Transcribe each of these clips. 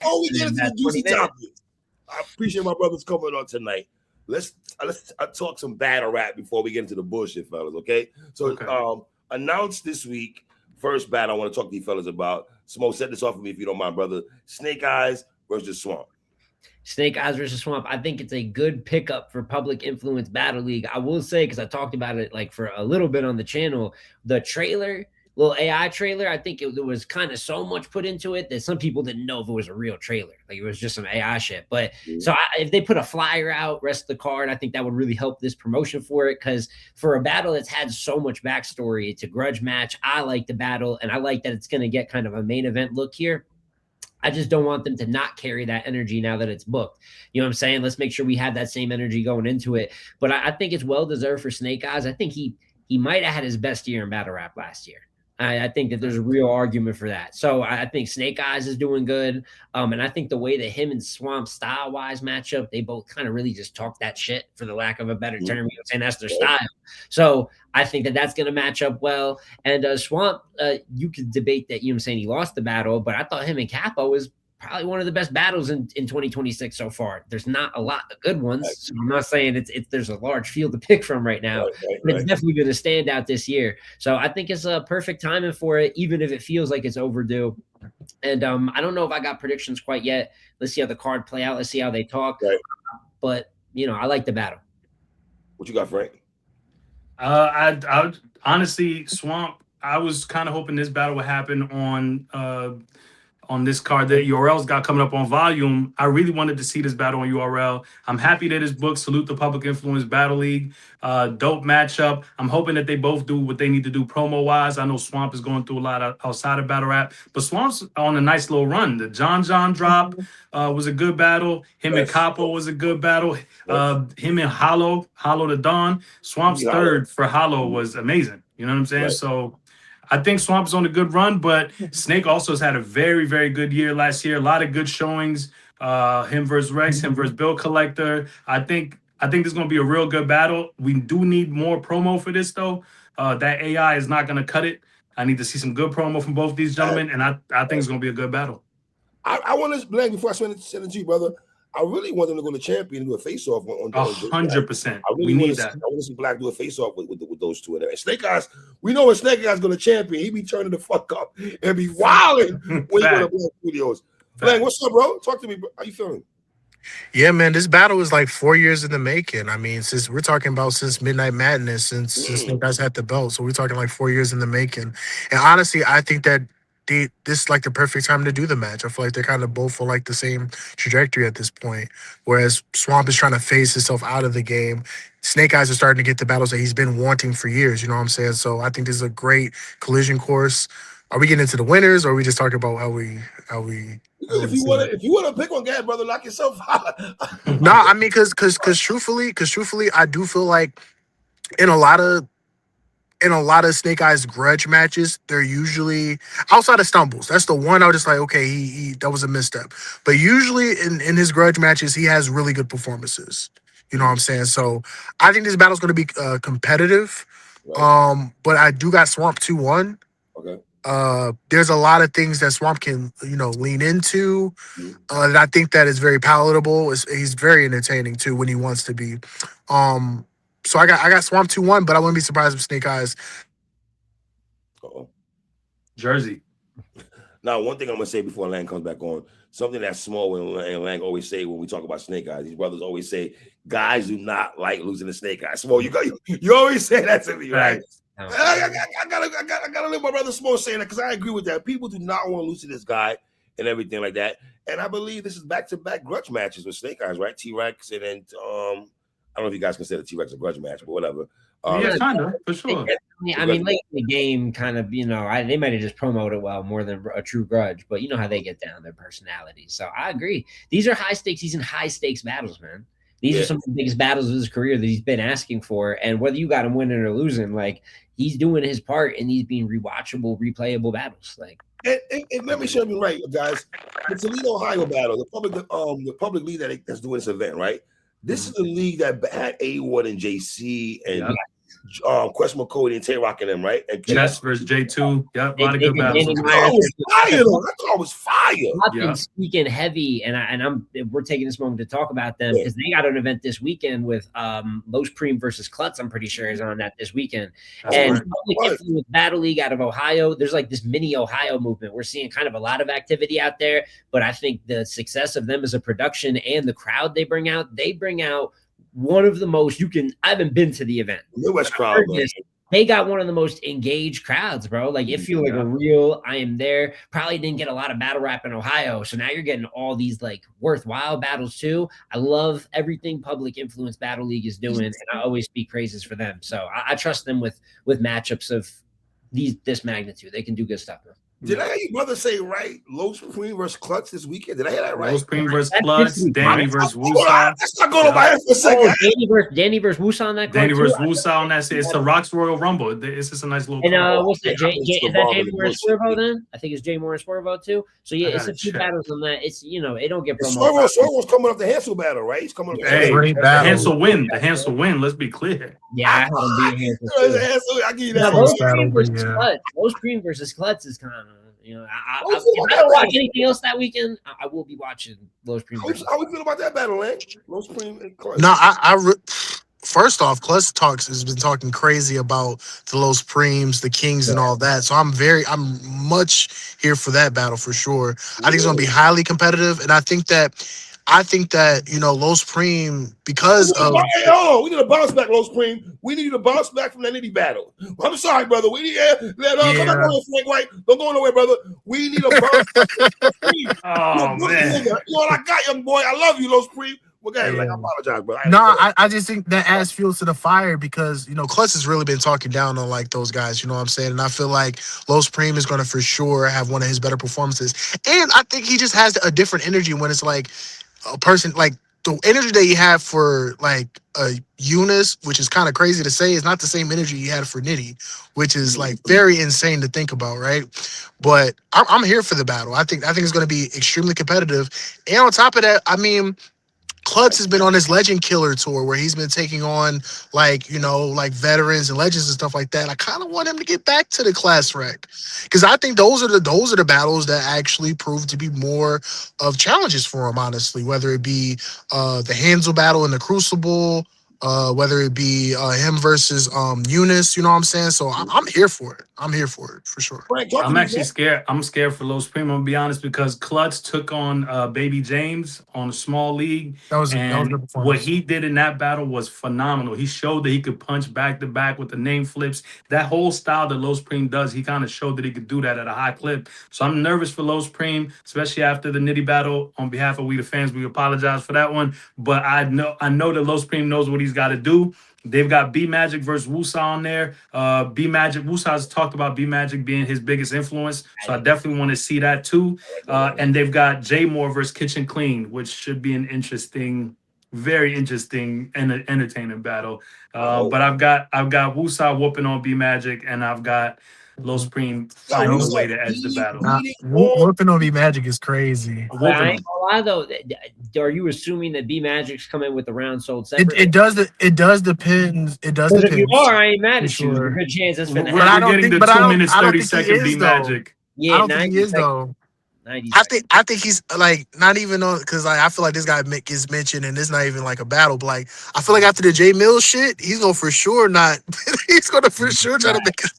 Before we get into the juicy topics, I appreciate my brothers coming on tonight. Let's talk some battle rap before we get into the bullshit, fellas. Okay. So announced this week, first battle I want to talk to you fellas about. Smoke, set this off for me if you don't mind, brother. Snake Eyes versus Swamp. Snake Eyes versus Swamp. I think it's a good pickup for Public Influence Battle League. I will say, because I talked about it like for a little bit on the channel, the trailer, little AI trailer, I think there was kind of so much put into it that some people didn't know if it was a real trailer. Like it was just some AI shit. But so if they put a flyer out, rest of the card, I think that would really help this promotion for it. Because for a battle that's had so much backstory, it's a grudge match. I like the battle, and I like that it's going to get kind of a main event look here. I just don't want them to not carry that energy now that it's booked. You know what I'm saying? Let's make sure we have that same energy going into it. But I think it's well-deserved for Snake Eyes. I think he might have had his best year in battle rap last year. I think that there's a real argument for that. So I think Snake Eyes is doing good. And I think the way that him and Swamp style-wise match up, they both kind of really just talk that shit, for the lack of a better term. You know what I'm saying? That's their style. So I think that that's going to match up well. And Swamp, you could debate that, you know what I'm saying, he lost the battle, but I thought him and Capo was probably one of the best battles in 2026 so far. There's not a lot of good ones. So I'm not saying it's there's a large field to pick from right now. But it's definitely going to stand out this year. So I think it's a perfect timing for it, even if it feels like it's overdue. And I don't know if I got predictions quite yet. Let's see how the card play out. Let's see how they talk. But, you know, I like the battle. What you got, Frank? I honestly, Swamp, I was kind of hoping this battle would happen on this card that URL's got coming up on Volume. I really wanted to see this battle on URL. I'm happy that his book, Salute the Public Influence Battle League. Dope matchup. I'm hoping that they both do what they need to do promo-wise. I know Swamp is going through a lot outside of battle rap, but Swamp's on a nice little run. The John drop was a good battle. Him and Capo was a good battle. Him and Hollow the Dawn. Swamp's third for Hollow was amazing. You know what I'm saying? So I think Swamp's on a good run, but Snake also has had a very, very good year last year. A lot of good showings. Him versus Rex, him versus Bill Collector. I think this is going to be a real good battle. We do need more promo for this, though. That AI is not going to cut it. I need to see some good promo from both these gentlemen, and I think it's going to be a good battle. I want to blame before I send it to you, brother. I really want them to go to champion and do a face-off on 100%. We need that. I want to see Black do a face-off with those two in there. And Snake Eyes, we know when Snake Eyes going to champion, he be turning the fuck up and be wilding when he go to Black Studios. Black, what's up, bro? Talk to me, bro. How you feeling? Yeah, man, this battle is like 4 years in the making. I mean, since we're talking about since Midnight Madness, since Snake Eyes had the belt, so we're talking like 4 years in the making. And honestly, I think that this is like the perfect time to do the match. I feel like they're kind of both on like the same trajectory at this point. Whereas Swamp is trying to phase himself out of the game. Snake Eyes are starting to get the battles that he's been wanting for years. You know what I'm saying? So I think this is a great collision course. Are we getting into the winners, or are we just talking about how we? If you want to pick one guy, brother, knock yourself out. No, I mean, because truthfully, I do feel like in a lot of Snake Eyes grudge matches, they're usually outside of stumbles. That's the one I was just like, okay, he that was a misstep. But usually in his grudge matches, he has really good performances. You know what I'm saying? So I think this battle's going to be competitive. But I do got Swamp 2-1. Okay. There's a lot of things that Swamp can, lean into. And I think that is very palatable. He's very entertaining too when he wants to be. So I got Swamp 2-1, but I wouldn't be surprised if Snake Eyes. Jersey. Now, one thing I'm gonna say before Lang comes back on, something that's small and Lang always say when we talk about Snake Eyes. These brothers always say guys do not like losing to Snake Eyes. Small, you always say that to me, right? I gotta let my brother Small saying that because I agree with that. People do not want to lose to this guy and everything like that. And I believe this is back-to-back grudge matches with Snake Eyes, right? T-Rex and then I don't know if you guys consider T-Rex a grudge match, but whatever. Yeah, kind of, for sure. I mean, late in the game, kind of, they might have just promoted well more than a true grudge, but you know how they get down, their personalities. So I agree. These are high stakes. He's in high stakes battles, man. These are some of the biggest battles of his career that he's been asking for. And whether you got him winning or losing, like, he's doing his part and he's being rewatchable, replayable battles. Like, and let me show you right, guys. The Toledo, Ohio battle, the public league that's doing this event, right? This is the league that had A-Ward and JC and Questionable Cody and Tay Rock and them, right? And Chess versus J2. Yep, a lot of They good did battles. Danny that Myers. was fire, though. That car was fire. I've Yeah. been speaking heavy, and we're taking this moment to talk about them because they got an event this weekend with Los Preem versus Klutz. I'm pretty sure is on that this weekend. That's And right. Public Influence Battle League out of Ohio. There's like this mini Ohio movement. We're seeing kind of a lot of activity out there, but I think the success of them as a production and the crowd they bring out one of the most I haven't been to the event. Midwest crowd, man. They got one of the most engaged crowds, bro. Like it feels like a real I am there. Probably didn't get a lot of battle rap in Ohio. So now you're getting all these like worthwhile battles too. I love everything Public Influence Battle League is doing, and I always speak praises for them. So I trust them with matchups of this magnitude. They can do good stuff, bro. Did I hear your brother say right? Los Preem versus Klutz this weekend. Did I hear that right? Los Preem versus That's Klutz, this week, Danny right? versus Hold on, Wusa. let's not go to my head for a second. Danny versus Wusa on that card. Danny versus too? Wusa on that. It's the Rocks Royal Rumble. It's just a nice little. And what's that? Yeah, Is that Jay Moore and Swervo then? I think it's Jay Moore and Swervo too. So yeah, I it's a gotta few check. battles on that. It's it don't get promoted. Swervo's coming up the Hansel battle, right? He's coming up. Hey, Great the battle. Hansel win. The Hansel win. Let's be clear. Yeah, I had him being here. I give you that. Los battle, Preem versus yeah. Klutz. Los Preem versus Klutz is kind of if I feel about don't watch that? anything else that weekend, I will be watching Los Preem. versus How we feel about that battle, man? Los Preem and Klutz. No, first off, Klutz Talks has been talking crazy about the Los Preems, the Kings, and all that. So I'm much here for that battle for sure. I think it's going to be highly competitive, and I think that Los Preem, because of we need a bounce back, Los Preem. We need a bounce back from that nitty battle. I'm sorry, brother. We need come back on Frank White. Don't go nowhere, brother. We need a bounce back. Oh man. You all I got, young boy. I love you, Los Preem. Okay, I apologize, bro. I just think that adds fuel to the fire because Klutz has really been talking down on like those guys. You know what I'm saying? And I feel like Los Preem is going to for sure have one of his better performances. And I think he just has a different energy when it's like a person like the energy that you have for like Eunice, which is kind of crazy to say, is not the same energy you had for Nitty, which is like very insane to think about, right? But I'm here for the battle. I think it's going to be extremely competitive. And on top of that, I mean, Klutz has been on his Legend Killer tour where he's been taking on like veterans and legends and stuff like that. I kind of want him to get back to the class rec because I think those are the battles that actually prove to be more of challenges for him, honestly, whether it be the Hansel battle in the Crucible, whether it be him versus Eunice, you know what I'm saying? So I'm here for it. I'm here for it for sure. I'm actually scared. I'm scared for Los Preem, I'm gonna be honest, because Klutz took on Baby James on a small league. That was a good What performance. he did in that battle was phenomenal. He showed that he could punch back to back with the name flips. That whole style that Los Preem does, he kind of showed that he could do that at a high clip. So I'm nervous for Los Preem, especially after the Nitty battle. On behalf of we the fans, we apologize for that one. But I know that Los Preem knows what he's got to do. They've got B Magic versus Wusa on there. B Magic, Wusa's talked about B Magic being his biggest influence, so I definitely want to see that too. And they've got J Moore versus Kitchen Clean, which should be an very interesting and entertaining battle. But I've got Wusa whooping on B Magic, and I've got Los Preem finding a way to edge the battle. Whooping on B Magic is crazy. I ain't gonna lie though. Are you assuming that B Magic's coming with the round sold separately? It does depend. It does But depend. if you are, I ain't mad at you. Sure. There's a good chance that's gonna We're happen. getting the but I 2 don't- minutes I don't 30 think he second is, B though. Magic. Yeah, I don't think he is 90 though. 90 I think he's like not even on because I feel like this guy gets mentioned and it's not even like a battle. But like I feel like after the J Mills shit, he's gonna for sure not. He's gonna for sure try to make his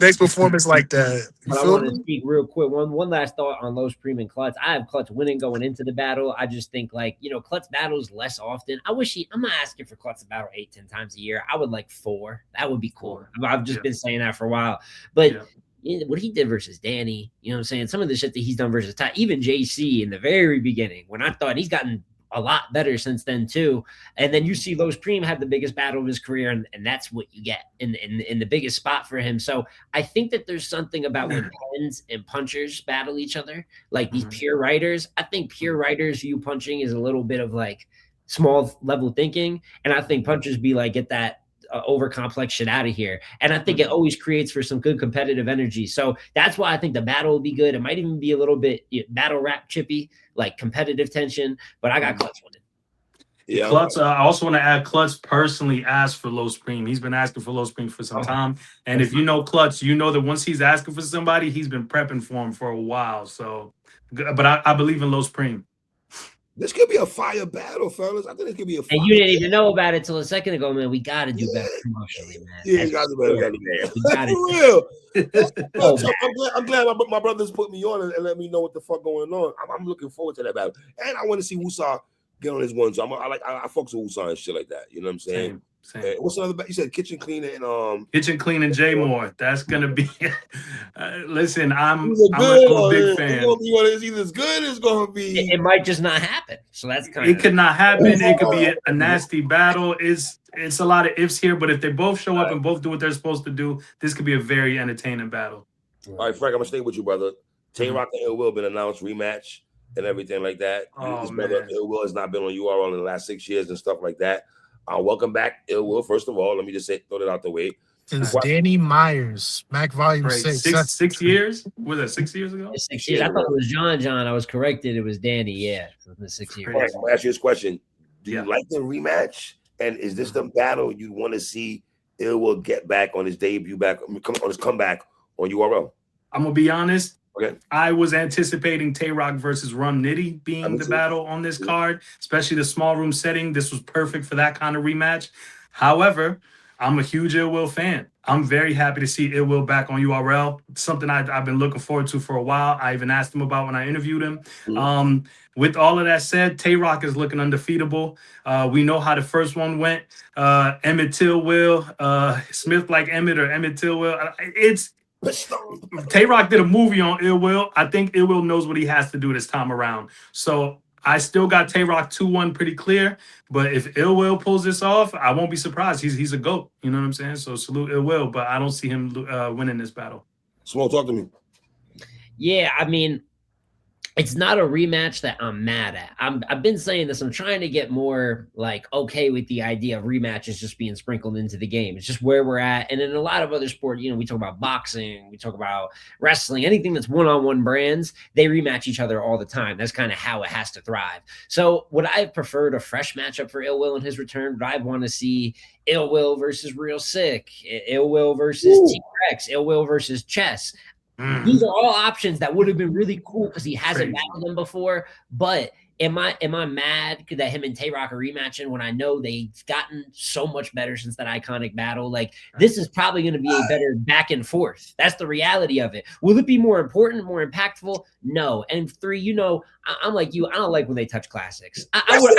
next performance like that. You But I feel want to me? speak real quick. One last thought on Los Preem and Klutz. I have Klutz winning going into the battle. I just think Klutz battles less often. I'm not asking for Klutz to battle 8-10 times a year. I would like 4. That would be cool. I've just been saying that for a while. But what he did versus Danny, you know what I'm saying? Some of the shit that he's done versus Ty, even JC in the very beginning, when I thought he's gotten a lot better since then too. And then you see Los Preem have the biggest battle of his career, and that's what you get in the biggest spot for him. So I think that there's something about when pens and punchers battle each other, like these pure writers. I think pure writers view punching is a little bit of like small level thinking, and I think punchers be like, get that over complex shit out of here. And I think it always creates for some good competitive energy. So that's why I think the battle will be good. It might even be a little bit battle rap chippy, like competitive tension, but I got Klutz winning. Yeah. Klutz, I also want to add Klutz personally asked for Low Supreme. He's been asking for Low Supreme for some time. And if you know Klutz, you know that once he's asking for somebody, he's been prepping for him for a while. So, but I believe in Low Supreme. This could be a fire battle, fellas. I think this could be a fire And you didn't even know about it till a second ago, man. We got to do better promotionally, man. Yeah, you got to do better. For real. I'm glad my brothers put me on and let me know what the fuck going on. I'm looking forward to that battle. And I want to see Wusa get on his one. So I fucks with Wusa and shit like that. You know what I'm saying? Same. What's another battle? You said Kitchen Cleaner and Kitchen Cleaner J Moore. That's gonna be listen, I'm a big fan. It's either as good as gonna be. It might just not happen. So that's kind of, it could not happen. It could be a nasty battle. It's a lot of ifs here, but if they both show up and both do what they're supposed to do, this could be a very entertaining battle. All right, Frank, I'm gonna stay with you, brother. Tay-Rock and Ill Will been announced rematch and everything like that. His brother Ill Will has not been on URL in the last 6 years and stuff like that. Welcome back, Ill Will. First of all, let me just throw that out the way. It's Danny Myers, Smack Volume 6. 6 years? Was that 6 years ago? 6 years. I thought it was John. I was corrected. It was Danny. Yeah, it was 6 years. I'm gonna ask you this question: do you like the rematch? And is this the battle you want to see Ill Will get back on his debut, on his comeback on URL? I'm gonna be honest. Okay. I was anticipating Tay-Rock versus Rum Nitty being the battle on this card, especially the small room setting. This was perfect for that kind of rematch. However, I'm a huge Ill Will fan. I'm very happy to see Ill Will back on URL. It's something I've been looking forward to for a while. I even asked him about when I interviewed him. With all of that said, Tay-Rock is looking undefeatable. We know how the first one went. Emmett Till will, Smith like Emmett or Emmett Till will. Tay-Rock did a movie on Ill Will. I think Ill Will knows what he has to do this time around. So I still got Tay-Rock 2-1 pretty clear. But if Ill Will pulls this off, I won't be surprised. He's a GOAT. You know what I'm saying? So salute Ill Will, but I don't see him winning this battle. Small, talk to me. Yeah, I mean, it's not a rematch that I'm mad at. I've been saying this. I'm trying to get more like okay with the idea of rematches just being sprinkled into the game. It's just where we're at. And in a lot of other sports, we talk about boxing, we talk about wrestling, anything that's one-on-one brands, they rematch each other all the time. That's kind of how it has to thrive. So would I have preferred a fresh matchup for Ill Will in his return? Would I want to see Ill Will versus Real Sick, Ill Will versus T-Rex, Ill Will versus Chess? These are all options that would have been really cool because he hasn't battled them before. But am I mad that him and Tay-Rock are rematching when I know they've gotten so much better since that iconic battle? Like, this is probably going to be a better back and forth. That's the reality of it. Will it be more important, more impactful? No. And 3, I'm like you. I don't like when they touch classics. I could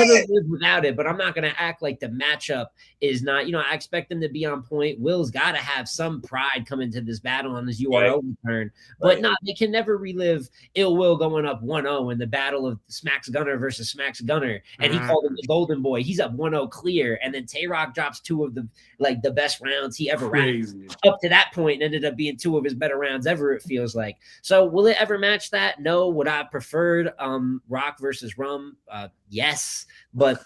have lived without it, but I'm not going to act like the matchup is not. I expect them to be on point. Will's got to have some pride coming to this battle on his URL return, but no, they can never relive Ill Will going up 1-0 in the battle of Smack's Gunner versus Smack's Gunner, and he called him the Golden Boy. He's up 1-0 clear, and then Tay-Rock drops 2 of the best rounds he ever ran. Up to that point, ended up being 2 of his better rounds ever. It feels like. So will it ever match that? No. Would I preferred Rock versus Rum? Yes. But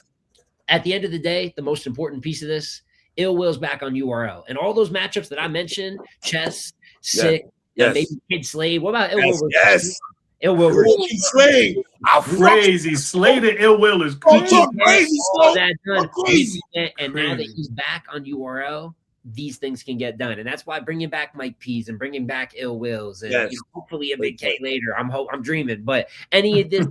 at the end of the day, the most important piece of this, Ill Will's back on URL. And all those matchups that I mentioned, Chess, Sick, maybe Kid Slade. What about Ill Will versus Ill Will versus Slade? Crazy. Slade and Ill Will is crazy. Crazy. And now that he's back on URL, these things can get done, and that's why bringing back Mike P's and bringing back Ill Wills and hopefully a Big K later. I'm dreaming, but any of this,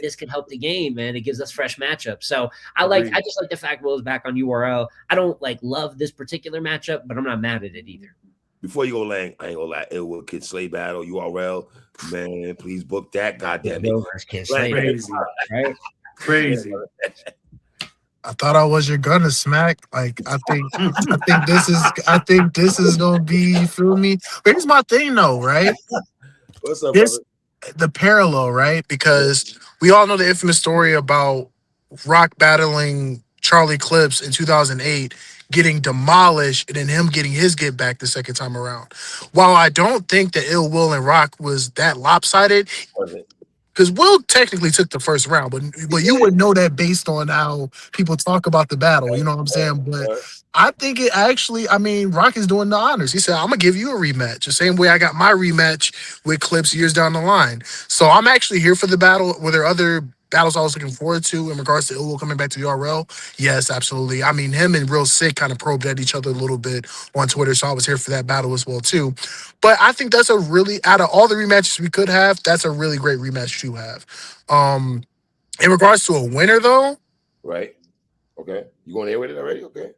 this could help the game, man. It gives us fresh matchups. So I just like the fact Will's back on URL. I don't love this particular matchup, but I'm not mad at it either. Before you go, Lang, I ain't gonna lie. Ill Will Kid Slade battle URL, man. Please book that. Goddamn it, crazy, right? Crazy. I thought I was your gunner, Smack. I think this is gonna be, you feel me? But here's my thing though, right? What's up, brother? The parallel, right? Because we all know the infamous story about Rock battling Charlie Clips in 2008, getting demolished, and then him getting his get back the second time around. While I don't think that Ill Will and Rock was that lopsided, because Will technically took the first round, but you would know that based on how people talk about the battle. You know what I'm saying? But I think it actually, Rock is doing the honors. He said, I'm going to give you a rematch, the same way I got my rematch with Clips years down the line. So I'm actually here for the battle. Were there other battles I was looking forward to in regards to Ill Will coming back to URL. Yes, absolutely. I mean, him and Real Sick kind of probed at each other a little bit on Twitter, so I was here for that battle as well too. But I think that's a really, out of all the rematches we could have, that's a really great rematch to have. In regards to a winner though, right? Okay, you going there with it already? Okay.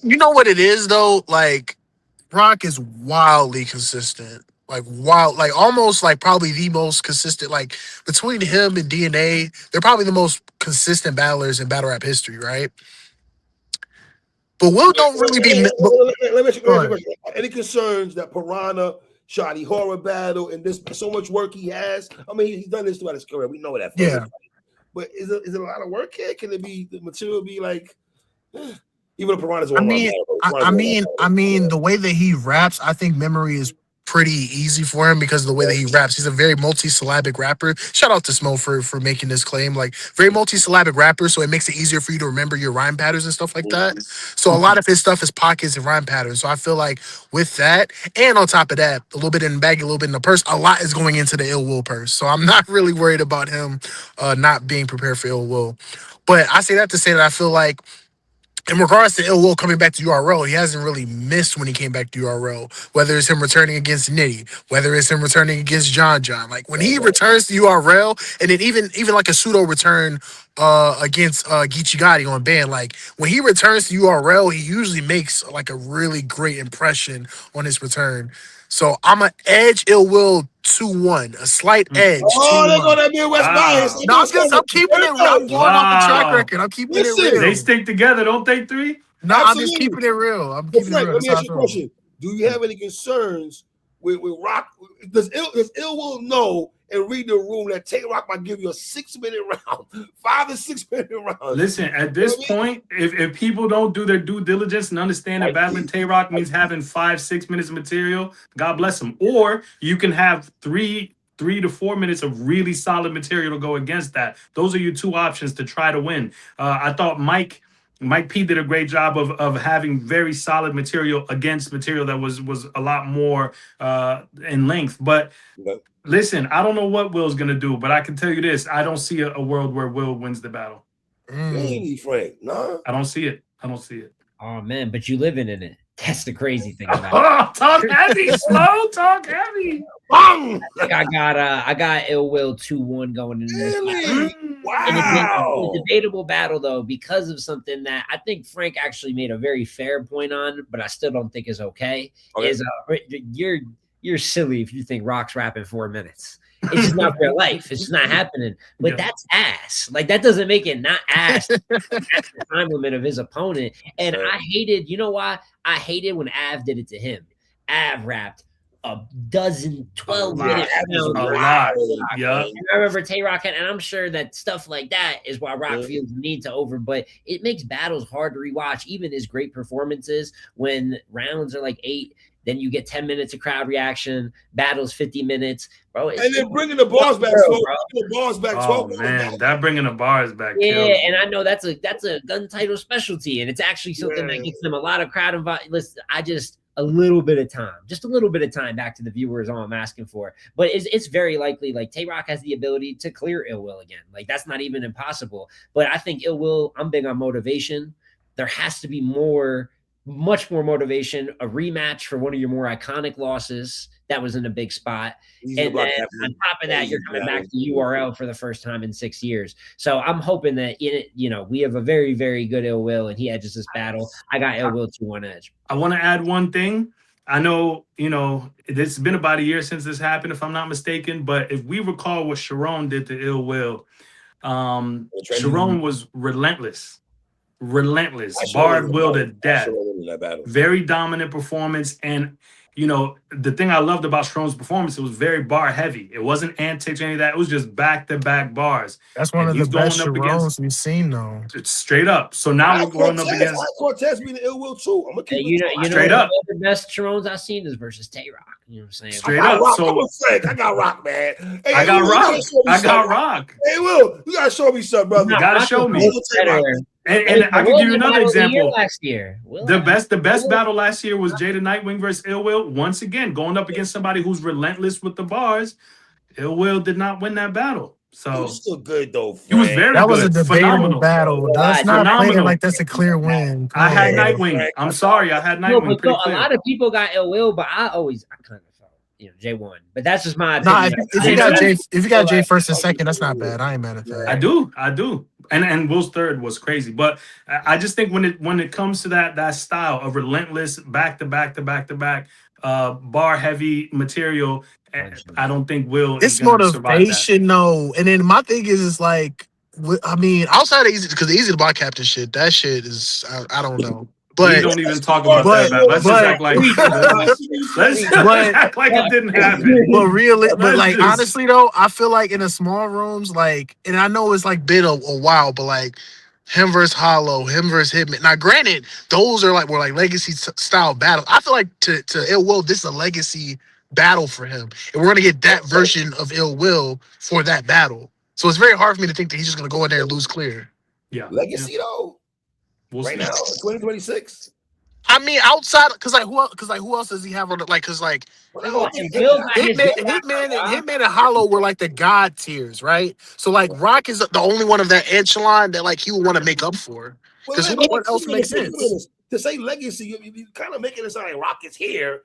you know what it is though, like. Rock is wildly consistent. Like wild, like almost like probably the most consistent. Like between him and DNA, they're probably the most consistent battlers in battle rap history, right? But Will don't really be. Let me ask you a question. Any concerns that Piranha shot the horror battle and this so much work he has? I mean, he's done this throughout his career. We know that. Yeah. But is it a lot of work here? Can it be the material be like? Even if Piranha's I mean, the way that he raps, I think memory is pretty easy for him because of the way that he raps. He's a very multi-syllabic rapper. Shout out to Smo for making this claim. Like, very multi-syllabic rapper, so it makes it easier for you to remember your rhyme patterns and stuff like that. So a lot of his stuff is pockets and rhyme patterns. So I feel like with that, and on top of that, a little bit in the bag, a little bit in the purse, a lot is going into the Ill Will purse. So I'm not really worried about him not being prepared for Ill Will. But I say that to say that I feel like in regards to Ill Will coming back to URL, he hasn't really missed when he came back to URL. Whether it's him returning against Nitty, whether it's him returning against John. Like when he returns to URL, and then even like a pseudo return against Geechee Gotti on band, like when he returns to URL, he usually makes like a really great impression on his return. So I'm an edge Ill Will 2-1, a slight edge. Oh, they're going to be West bias. No, I'm keeping it. I'm going off the track record. I'm keeping it real. They stick together, don't they? Three? No, I'm just keeping it real. I'm keeping it real. Let me ask you a question. Do you have any concerns with Rock? Does Ill Will know and read the room that Tay Rock might give you a 6-minute round, 5 to 6 minute rounds? Listen, at this point, if people don't do their due diligence and understand that battling Tay Rock means having 5-6 minutes of material, God bless them. Or you can have 3 to 4 minutes of really solid material to go against that. Those are your two options to try to win. I thought Mike P did a great job of having very solid material against material that was a lot more in length. But listen, I don't know what Will's gonna do, but I can tell you this: I don't see a world where Will wins the battle. Frank, no, I don't see it. Oh man, but you living in it. That's the crazy thing about it. Talk heavy, slow, talk heavy. I got Ill Will 2-1 going into this. Really? Wow. And it's a debatable battle though, because of something that I think Frank actually made a very fair point on, but I still don't think is okay. Is you're silly if you think Rock's rapping 4 minutes. It's just not real life. It's just not happening. But that's ass. Like that doesn't make it not ass. That's the time limit of his opponent. And I hated, you know why? I hated when Av did it to him. Av rapped a dozen, 12 minutes. Yeah. And I remember Tay Rock, and I'm sure that stuff like that is why Rock feels the need to over, but it makes battles hard to rewatch, even his great performances when rounds are like 8. Then you get 10 minutes of crowd reaction, battles 50 minutes, bro. And then bringing the bars back, that bringing the bars back. Yeah, and I know that's a gun title specialty, and it's actually something that gets them a lot of crowd involved. Listen, just a little bit of time back to the viewer is all I'm asking for. But it's very likely like Tay Rock has the ability to clear Ill Will again. Like that's not even impossible. But I think Ill Will, I'm big on motivation. There has to be much more motivation, a rematch for one of your more iconic losses that was in a big spot. And then on top of that, you're coming back to URL for the first time in 6 years. So I'm hoping that we have a very, very good Ill Will and he edges this battle. I got Ill Will 2-1 edge. I want to add one thing. I know, it's been about a year since this happened, if I'm not mistaken, but if we recall what Sharon did to Ill Will, Sharon was relentless, barred Will to death. Very dominant performance. And, the thing I loved about Sharon's performance, it was very bar heavy. It wasn't antics or any of that. It was just back-to-back bars. That's one of the best Sharons we've seen, though. It's straight up. So now we're going up against Cortez being the Ill Will too. I'm gonna keep straight up. The best Sharons I've seen is versus Tay Rock. You know what I'm saying? Straight up. So I got Rock, man. Hey, I got Rock. Hey, Will, you gotta show me something, brother. You gotta show me. And I can give you another example. Last year, the best battle last year was Jada Nightwing versus Ill Will. Once again, going up against somebody who's relentless with the bars. Ill Will did not win that battle. He So was still good though. he was Frank. very That was a good. debatable Phenomenal. battle. Let's not play it like that's a clear win. Come I had on, man. Nightwing. Frank, I'm sorry. I had No, Nightwing but pretty a clear. lot of people got Ill Will, but I kind of felt, Jay won. But that's just my Nah, opinion. if you got Jay first and second, that's not bad. I ain't mad at that. I do. And Will's third was crazy. But I just think when it comes to that style of relentless back to back bar heavy material, I don't think Will is It's gonna survive that. motivation, though. And then my thing is like, I mean, outside of Eazy, because the Easy to block captain shit, that shit is I don't know. We But don't even talk about that battle. Let's just act like act like it didn't happen. but like honestly though, I feel like in the small rooms, like, and I know it's like been a while, but like him versus Hollow, him versus Hitman. Now, granted, those are were legacy style battles. I feel like to Ill Will, this is a legacy battle for him, and we're gonna get that version of Ill Will for that battle. So it's very hard for me to think that he's just gonna go in there and lose clear. Yeah, Legacy though. We'll Right see. now, 2026. I mean, outside, because who else does he have on it? Like, because like Hitman and Hollow were like the god tiers, right? So like Rock is the only one of that echelon that like he would want to make up for. Because what else makes sense? To say legacy, you kind of making it sound like Rock is here.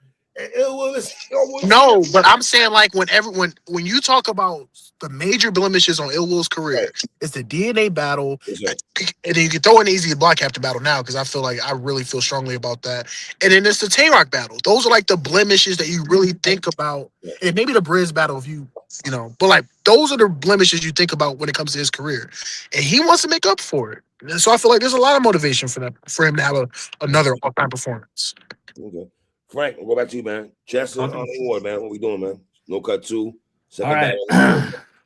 No, but I'm saying like when you talk about the major blemishes on Ill Will's career, it's the DNA battle, and then you can throw in Eazy block captain battle now because I really feel strongly about that, and then it's the Tay-Rock battle. Those are like the blemishes that you really think about, and maybe the Briz battle if you know, but like those are the blemishes you think about when it comes to his career, and he wants to make up for it. And so I feel like there's a lot of motivation for him to have another all-time performance. Okay. Frank, we'll go back to you, man. Chess on the award, man. What we doing, man? No cut two. All right.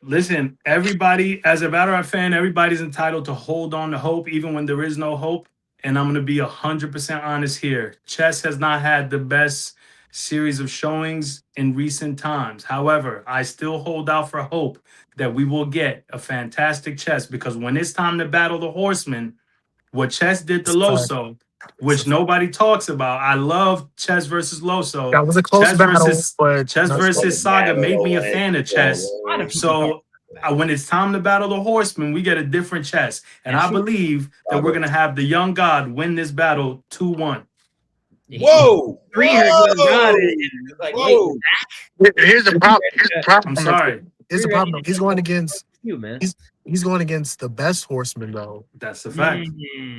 Listen, everybody, as a battle rap fan, everybody's entitled to hold on to hope, even when there is no hope. And I'm going to be 100% honest here. Chess has not had the best series of showings in recent times. However, I still hold out for hope that we will get a fantastic Chess, because when it's time to battle the Horsemen, what Chess did to Loso, which nobody talks about. I love Chess versus Loso. That was a close battle. Chess versus Saga made me a fan of Chess. So when it's time to battle the Horsemen, we get a different Chess. And I believe that we're going to have the Young God win this battle 2-1. Whoa! Here's the problem. I'm sorry. Here's the problem. He's going against you, man. He's going against the best horseman, though. That's a fact.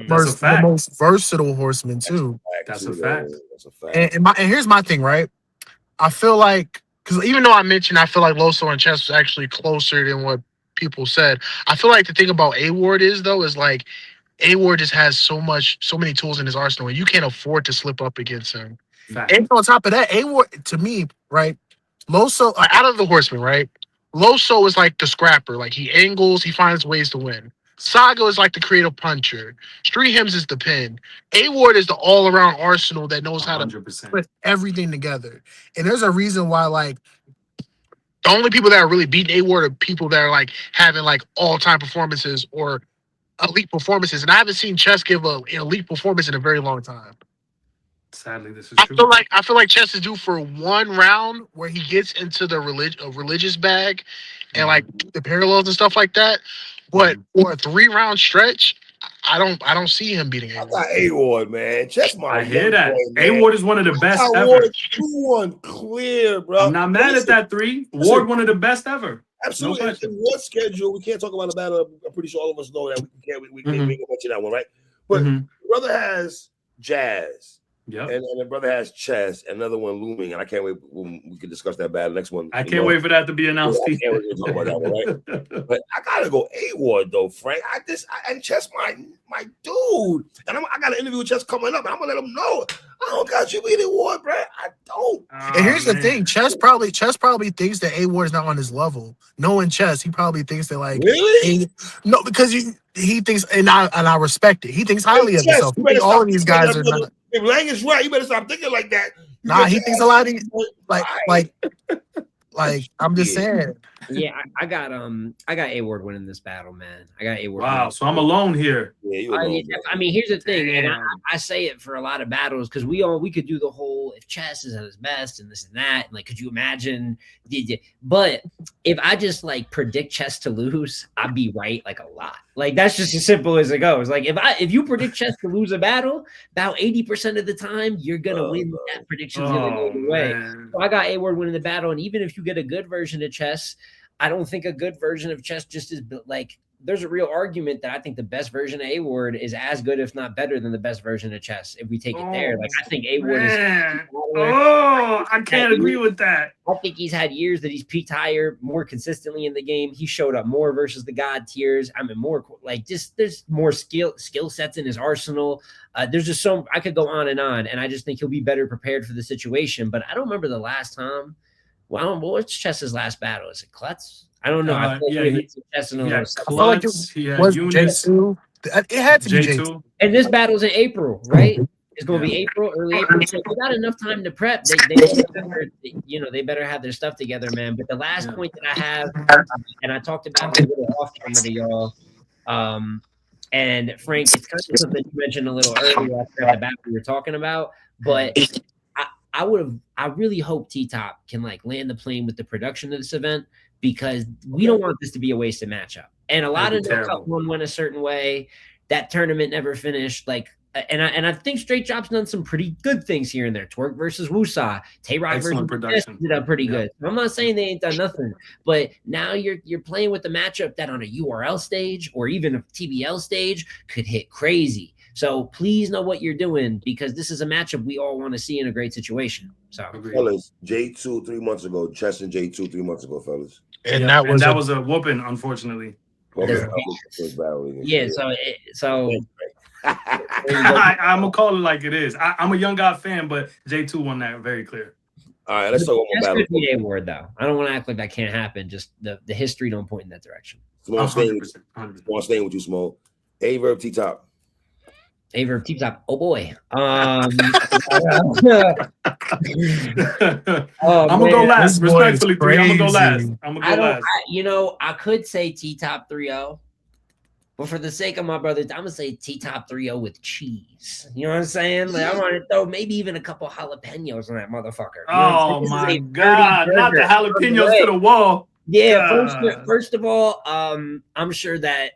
That's a fact. The most versatile horseman, too. That's a fact. And here's my thing, right? I feel like, because even though I mentioned I feel like Loso and Chess was actually closer than what people said, I feel like the thing about A-Ward is like A-Ward just has so many tools in his arsenal, and you can't afford to slip up against him. Fact. And on top of that, A-Ward, to me, right, Loso, out of the horsemen, right, Loso is like the scrapper. Like, he angles, he finds ways to win. Saga is like the creative puncher. Street Hims is the pin. A-Ward is the all-around arsenal that knows how 100%. to put everything together. And there's a reason why, like, the only people that are really beating A-Ward are people that are, like, having, like, all-time performances or elite performances. And I haven't seen Chess give an elite performance in a very long time. Sadly, this is true. I feel like Chess is due for one round where he gets into the religious bag and like the parallels and stuff like that. But for a 3-round stretch, I don't see him beating A-Ward. I got A-Ward, man. Chess my. I hear that. A-Ward is one of the best ever. 2-1 clear, bro. I'm not mad at that 3. Ward, one of the best ever. Absolutely. No In Ward's schedule, we can't talk about a battle. I'm pretty sure all of us know that we can't mention that one, right? But brother has Jazz. Yep. And the brother has Chess, another one looming, and I can't wait when we can discuss that battle. Next one. I can't wait for that to be announced. I can't wait to talk about that one, right? But I gotta go A-Ward though, Frank. And Chess, my dude, and I got an interview with Chess coming up, and I'm gonna let him know I don't got you beating Ward, bro. I don't. And here's the thing: Chess probably thinks that A-Ward is not on his level. Knowing Chess, he probably thinks that like no, because he thinks, and I respect it. He thinks highly of himself. All of these guys are not. If Lang is right, you better stop thinking like that. He thinks a lot of like I'm just saying. Yeah, I got A-Ward winning this battle, man. I got A-Ward. Wow, so I'm alone here. Yeah, I mean, here's the thing, and I say it for a lot of battles because we could do the whole if Chess is at his best and this and that, and like, could you imagine? But if I just like predict chess to lose, I'd be right like a lot. Like that's just as simple as it goes. Like if you predict chess to lose a battle, about 80% of the time you're gonna win. That prediction's gonna go the way. So I got A Ward winning the battle, and even if you get a good version of chess, I don't think a good version of chess just is like. There's a real argument that I think the best version of A Ward is as good, if not better, than the best version of chess. If we take it there, like I think A Ward is. I can't agree with that. I think he's had years that he's peaked higher, more consistently in the game. He showed up more versus the God tiers. I mean, more like just there's more skill sets in his arsenal. There's just so I could go on, and I just think he'll be better prepared for the situation. But I don't remember the last time. Well, what's Chess's last battle? Is it Klutz? I don't know. I feel like was J2. It had to be J2. And this battle's in April, right? It's going to be April, early April. So we got enough time to prep. They better have their stuff together, man. But the last point that I have, and I talked about it a little off camera to y'all, and Frank, it's kind of something you mentioned a little earlier after the battle we were talking about, but I really hope T-Top can like land the plane with the production of this event, because we don't want this to be a wasted matchup. And a lot of no Cup one went a certain way. That tournament never finished. Like, and I think Straight Drop's done some pretty good things here and there. Twerk versus Wusa, Tay-Rod versus production did up pretty good. I'm not saying they ain't done nothing, but now you're playing with the matchup that on a URL stage or even a TBL stage could hit crazy. So please know what you're doing, because this is a matchup we all want to see in a great situation. So, fellas, J2 3 months ago, Chess and J2 3 months ago, fellas. And that was a whooping, unfortunately. Yeah, so I'm gonna call it like it is. I'm a Young God fan, but J2 won that very clear. All right, let's talk about battle. A word though. I don't want to act like that can't happen. Just the history don't point in that direction. Small, staying with you, Small. A Verb T-Top. A Verb T-Top. Oh boy. I'm gonna go last. Respectfully, I'm gonna go last. I could say T-Top 3-0, but for the sake of my brother, I'm gonna say T-Top 3-0 with cheese. You know what I'm saying? Like I want to throw maybe even a couple jalapenos on that motherfucker. Oh my God! Not the jalapenos to the wall. Yeah. First of all, I'm sure that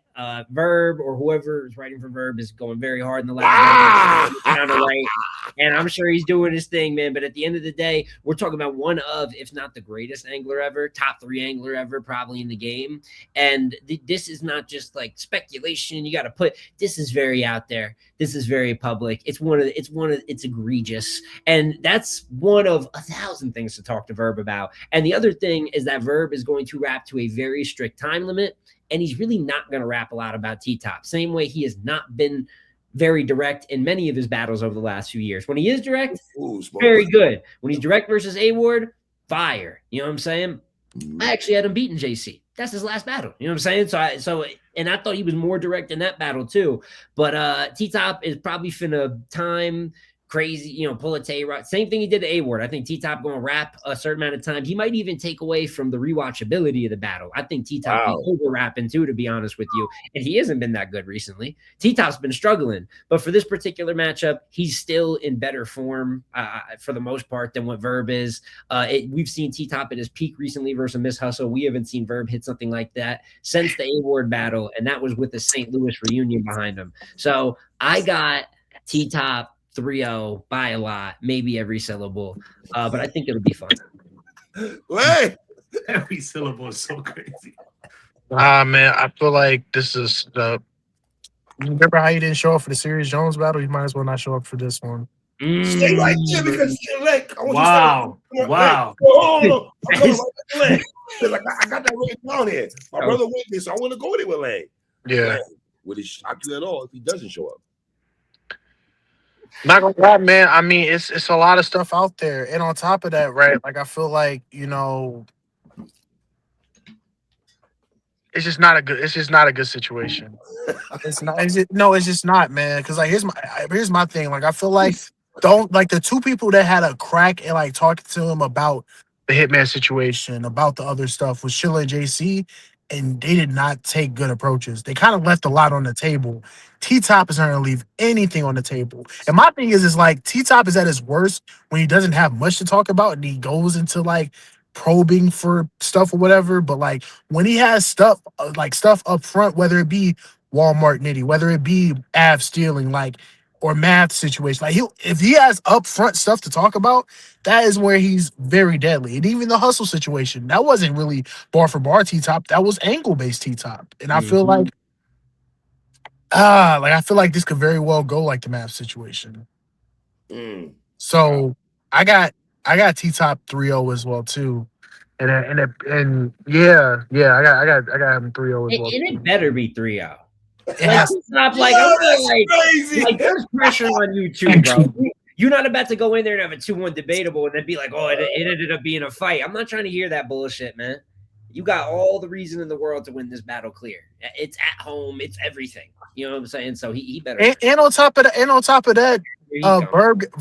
Verb or whoever is writing for Verb is going very hard in the last right, and I'm sure he's doing his thing, man. But at the end of the day, we're talking about one of, if not the greatest angler ever, top 3 angler ever, probably in the game. And this is not just like speculation. You got to put this is very out there. This is very public. It's egregious, and that's one of 1,000 things to talk to Verb about. And the other thing is that Verb is going to rap to a very strict time limit. And he's really not going to rap a lot about T-Top. Same way he has not been very direct in many of his battles over the last few years. When he is direct, very good. When he's direct versus A Ward, fire. You know what I'm saying? I actually had him beating JC. That's his last battle. You know what I'm saying? And I thought he was more direct in that battle too. But T-Top is probably finna time crazy, pull a Tay-Rod. Same thing he did to A-Ward. I think T-Top going to wrap a certain amount of time. He might even take away from the rewatchability of the battle. I think T-Top be over-rapping too, to be honest with you. And he hasn't been that good recently. T-Top's been struggling. But for this particular matchup, he's still in better form for the most part than what Verb is. We've seen T-Top at his peak recently versus Miss Hustle. We haven't seen Verb hit something like that since the A-Ward battle, and that was with the St. Louis reunion behind him. So I got T-Top 3-0 by a lot, maybe every syllable, but I think it'll be fun. Wait, every syllable is so crazy. Man, I feel like this is the. Remember how you didn't show up for the Sirius Jones battle? You might as well not show up for this one. Stay right there because you're like, wow. Hold on. I got that written down here. My brother went there, so I want to go there with Lang. Yeah. Lang, would it shock you at all if he doesn't show up? Not gonna lie, man. I mean, it's a lot of stuff out there, and on top of that, right? Like, I feel like it's just not a good situation. It's not. It's just not, man. Because like, here's my thing. Like, I feel like the two people that had a crack and like talking to him about the Hitman situation, about the other stuff, was Shilla and JC. And they did not take good approaches. They kind of left a lot on the table. T-Top is not going to leave anything on the table. And my thing is like T-Top is at his worst when he doesn't have much to talk about and he goes into like probing for stuff or whatever, but like when he has stuff like stuff up front, whether it be Walmart nitty, whether it be Av stealing, like or math situation, like if he has upfront stuff to talk about, that is where he's very deadly. And even the hustle situation, that wasn't really bar for bar T Top, that was angle based T Top. And I feel like I feel like this could very well go like the math situation. So I got T Top 3-0 as well too. And yeah, I got him 3-0 as well. And it better be 3-0. Yeah. Like there's pressure on you too, bro. You're not about to go in there and have a 2-1 debatable and then be like, oh, it ended up being a fight. I'm not trying to hear that bullshit, man. You got all the reason in the world to win this battle clear. It's at home. It's everything. You know what I'm saying? So he better. And on top of that,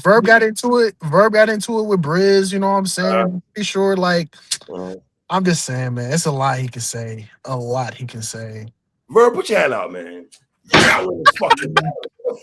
Verb got into it. Verb got into it with Briz. You know what I'm saying? Pretty sure. Like, I'm just saying, man. It's a lot he can say. A lot he can say. Verb, put your hand out, man. The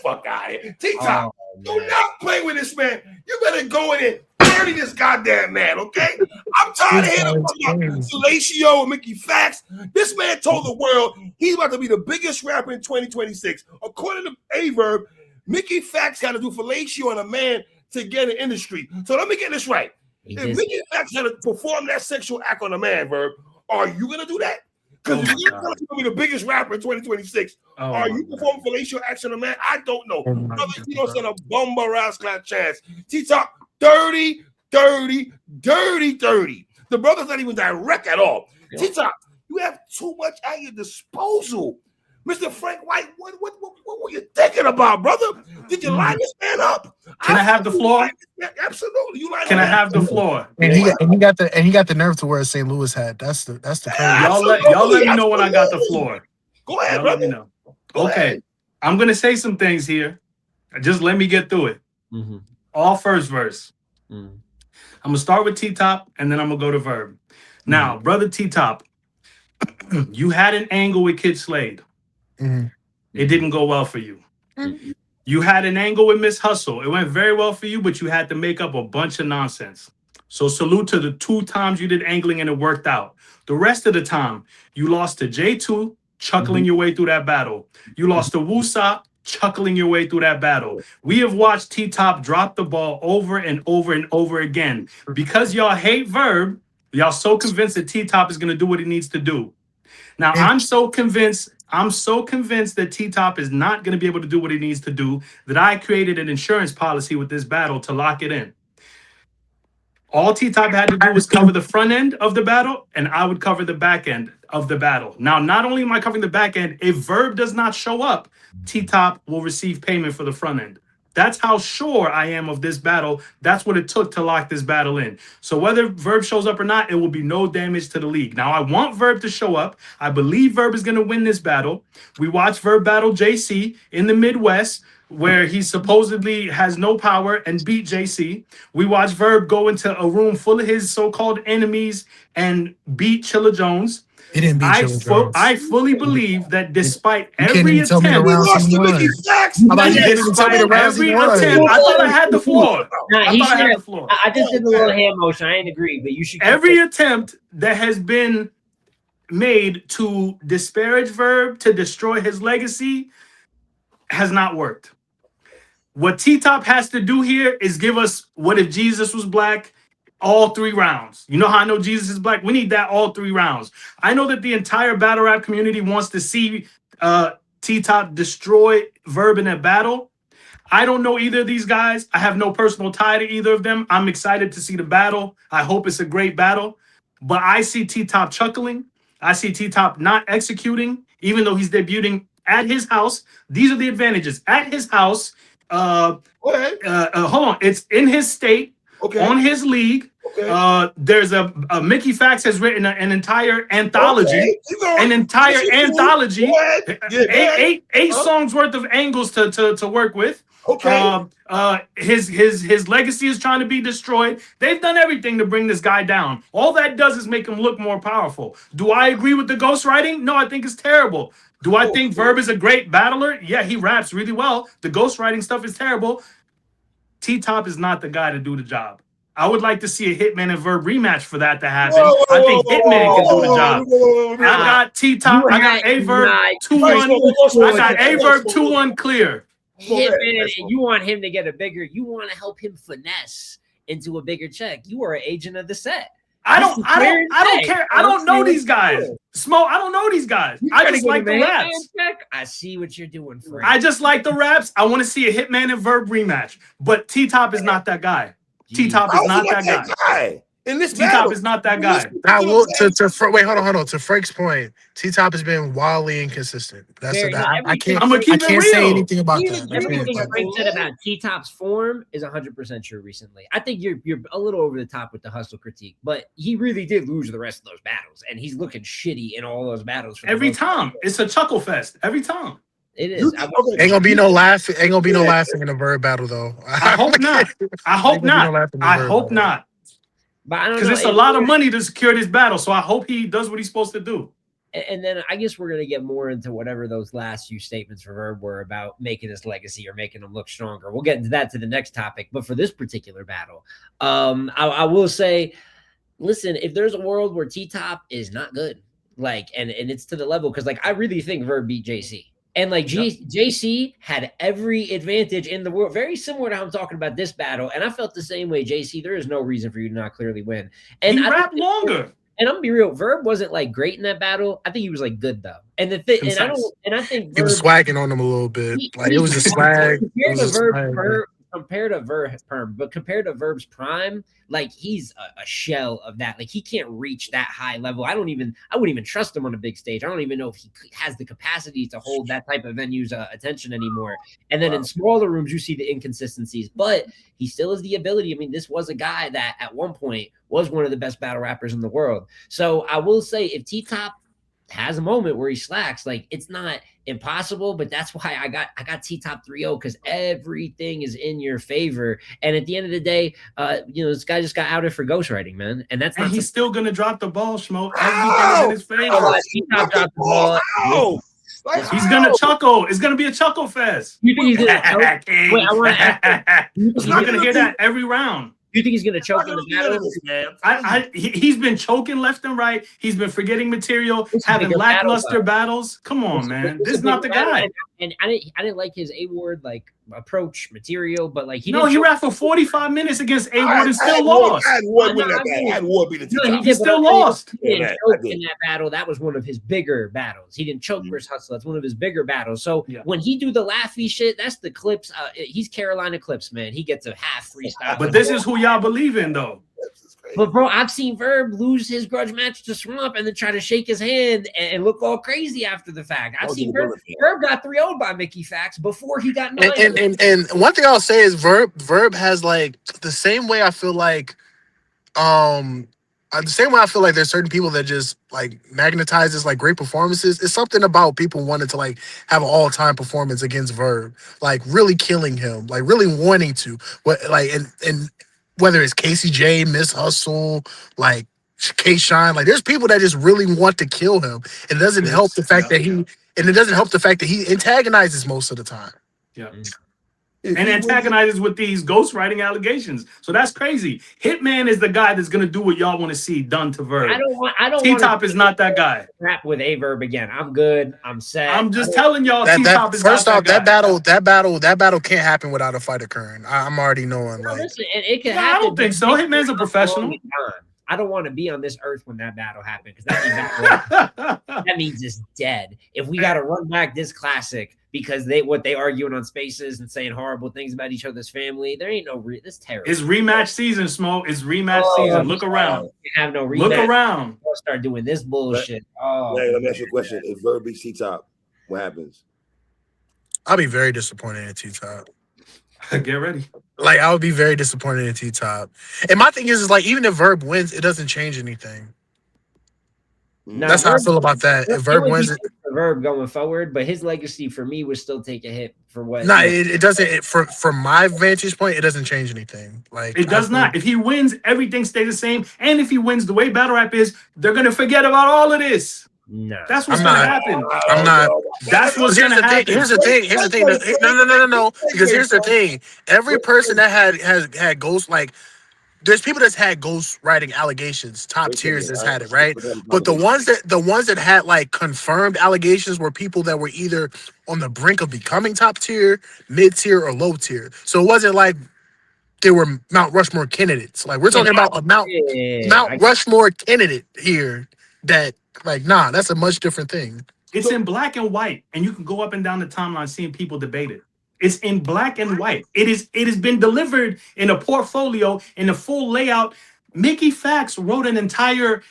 fuck out of here. T-Top, do not play with this man. You better go in and dirty this goddamn man, okay? I'm tired of hearing about Salacio and Mickey Fax. This man told the world he's about to be the biggest rapper in 2026. According to A-Verb, Mickey Fax got to do fellatio on a man to get in the industry. So let me get this right. If Mickey Fax had to perform that sexual act on a man, Verb, are you going to do that? Because you're going to be the biggest rapper in 2026. Are you performing fellatio acts on a man? I don't know. Brother, you don't stand a bumba rascal chance. T-Top, dirty. The brother's not even direct at all. T-Top, you have too much at your disposal. Mr. Frank White, what were you thinking about, brother? Did you line this man up? Can I have the floor? Absolutely. Can I have the floor? And he got the nerve to wear a St. Louis hat. That's the crazy. Y'all let me know when I got the floor. Go ahead, brother. Let me know. Okay. I'm gonna say some things here. Just let me get through it. All first verse. I'm gonna start with T-Top and then I'm gonna go to Verb. Now, brother T-Top, you had an angle with Kid Slade. It didn't go well for you. You had an angle with Miss Hustle. It went very well for you, but you had to make up a bunch of nonsense. So salute to the 2 times you did angling and it worked out. The rest of the time, you lost to J2, chuckling your way through that battle. You lost to Woosop, chuckling your way through that battle. We have watched T-Top drop the ball over and over and over again. Because y'all hate Verb, y'all so convinced that T-Top is going to do what he needs to do. Now, I'm so convinced that T-Top is not going to be able to do what he needs to do that I created an insurance policy with this battle to lock it in. All T-Top had to do was cover the front end of the battle, and I would cover the back end of the battle. Now, not only am I covering the back end, if Verb does not show up, T-Top will receive payment for the front end. That's how sure I am of this battle. That's what it took to lock this battle in. So whether Verb shows up or not, it will be no damage to the league. Now, I want Verb to show up. I believe Verb is going to win this battle. We watched Verb battle JC in the Midwest, where he supposedly has no power and beat JC. We watched Verb go into a room full of his so-called enemies and beat Chilla Jones. He didn't beat Chilla Jones. I fully believe that despite every attempt, I thought I had the floor. I just did a little hand motion. I ain't agree, but you should. Every attempt that has been made to disparage Verb, to destroy his legacy, has not worked. What T-Top has to do here is give us what if Jesus was black all 3 rounds. You know how I know Jesus is black? We need that all 3 rounds. I know that the entire battle rap community wants to see T-Top destroy Verb in a battle. I don't know either of these guys. I have no personal tie to either of them. I'm excited to see the battle. I hope it's a great battle. But I see T-Top chuckling. I see T-Top not executing, even though he's debuting at his house. These are the advantages. At his house, hold on. It's in his state, on his league. There's a Mickey Fax has written an entire anthology, eight songs worth of angles to work with. His legacy is trying to be destroyed. They've done everything to bring this guy down. All that does is make him look more powerful. Do I agree with the ghostwriting? No, I think it's terrible. Do I think Verb is a great battler? Yeah, he raps really well. The ghostwriting stuff is terrible. T-Top is not the guy to do the job. I would like to see a Hitman and Verb rematch for that to happen. I think Hitman can do the job. I got T-Top. I got A-Verb 2-1. I got A-Verb 2-1 clear. Hitman, you want him to get a bigger, you want to help him finesse into a bigger check. You are an agent of the set. I don't care. I don't know these guys. Smo, I don't know these guys. I just like the raps. I see what you're doing, friend. I just like the raps. I want to see a Hitman and Verb rematch. But T-Top is not that guy. T-Top is not that guy. In this T-Top is not that guy. I will wait, hold on. To Frank's point, T-Top has been wildly inconsistent. That's I can't say anything about that. Everything Frank said about T-Top's form is 100% true recently. I think you're a little over the top with the hustle critique, but he really did lose the rest of those battles, and he's looking shitty in all those battles. Every time. It's a chuckle fest. Every time. It is. Ain't gonna be no laughing. Ain't gonna be no laughing in a Verb battle though. I hope not. I hope not. I hope not. But I don't know. Because it's a lot of money to secure this battle, so I hope he does what he's supposed to do. And then I guess we're going to get more into whatever those last few statements for Verb were about making his legacy or making him look stronger. We'll get into that to the next topic. But for this particular battle, I will say, listen, if there's a world where T-Top is not good, like, and it's to the level, because, like, I really think Verb beat JC. And like JC had every advantage in the world, very similar to how I'm talking about this battle. And I felt the same way, JC. There is no reason for you to not clearly win. And he rapped longer. And I'm gonna be real, Verb wasn't like great in that battle. I think he was like good though. And I think Verb, he was swagging on him a little bit. Like it was a swag. Compared to Verb's prime, like he's a shell of that. Like he can't reach that high level. I wouldn't even trust him on a big stage. I don't even know if he has the capacity to hold that type of venue's attention anymore. And then in smaller rooms, you see the inconsistencies, but he still has the ability. I mean, this was a guy that at one point was one of the best battle rappers in the world. So I will say, if T-Top has a moment where he slacks, like it's not impossible, but that's why I got T-Top 3-0, because everything is in your favor. And at the end of the day, this guy just got outed for ghostwriting, man. And that's not he's still gonna drop the ball, Schmo. Everything is in his favor. T-Top dropped the ball. He's gonna chuckle. It's gonna be a chuckle fest. You think he's gonna wait, I want to ask you're gonna hear that every round. You think he's going to choke in the battle? He's been choking left and right. He's been forgetting material, having lackluster battles. Come on, man. This is not the guy. And I didn't like his A-Ward like approach material, but like he rapped for 45 minutes against A-Ward and still lost. I had Ward beat the T-Top. He still lost. He didn't choke in that battle. That was one of his bigger battles. He didn't choke versus Hustle. That's one of his bigger battles. So when he do the laughy shit, that's the clips. He's Carolina Clips, man. He gets a half freestyle. But this is who y'all believe in, though. But bro, I've seen Verb lose his grudge match to Swamp and then try to shake his hand and look all crazy after the fact. I've seen Verb got 3-0'd by Mickey Fax before he got 9. And one thing I'll say is Verb has like the same way I feel like there's certain people that just like magnetizes like great performances. It's something about people wanting to like have an all-time performance against Verb, like really killing him, like really wanting to. And whether it's KCJ, Miss Hustle, like K-Shine, like there's people that just really want to kill him. And it doesn't help the fact that he antagonizes most of the time. Yeah. And antagonizes with these ghostwriting allegations. So that's crazy. Hitman is the guy that's gonna do what y'all want to see done to Verb. I don't T-Top is not that guy. Rap with A-Verb again. I'm good. I'm set. I'm just telling y'all T-Top is not that guy. That battle can't happen without a fight occurring. I'm already knowing. No, listen, it can happen. I don't think so. Hitman's a professional. I don't want to be on this earth when that battle happened, because that means it's dead. If we got to run back this classic because they arguing on spaces and saying horrible things about each other's family, there ain't no this terrible. It's rematch season, Smo. It's rematch season. Look around. You have no rematch. Look around. We'll start doing this bullshit. Let me ask you a question. If Verb beats T-Top, what happens? I'll be very disappointed in T-Top. Get ready. Like, I would be very disappointed in T-Top. And my thing is like, even if Verb wins, it doesn't change anything. Now, that's how I feel about that. If Verb wins, Verb going forward, but his legacy for me would still take a hit for what. No, it doesn't. From my vantage point, it doesn't change anything. Like, it does not. If he wins, everything stays the same. And if he wins the way battle rap is, they're gonna forget about all of this. No, that's what's gonna happen. I'm not. That's what's gonna happen. Here's the thing. No. Because here's the thing. Every person that had ghost, like there's people that's had ghostwriting allegations, top They said tiers it, that's right? had it, right? Put that in But the conversation. ones that had like confirmed allegations were people that were either on the brink of becoming top tier, mid tier, or low tier. So it wasn't like they were Mount Rushmore candidates. Like we're Yeah, talking about a yeah. Mount Rushmore candidate here that like nah, that's a much different thing. It's So in black and white, and you can go up and down the timeline seeing people debate it. It's in black and white. It has been delivered in a portfolio in a full layout. Mickey Fax wrote an entire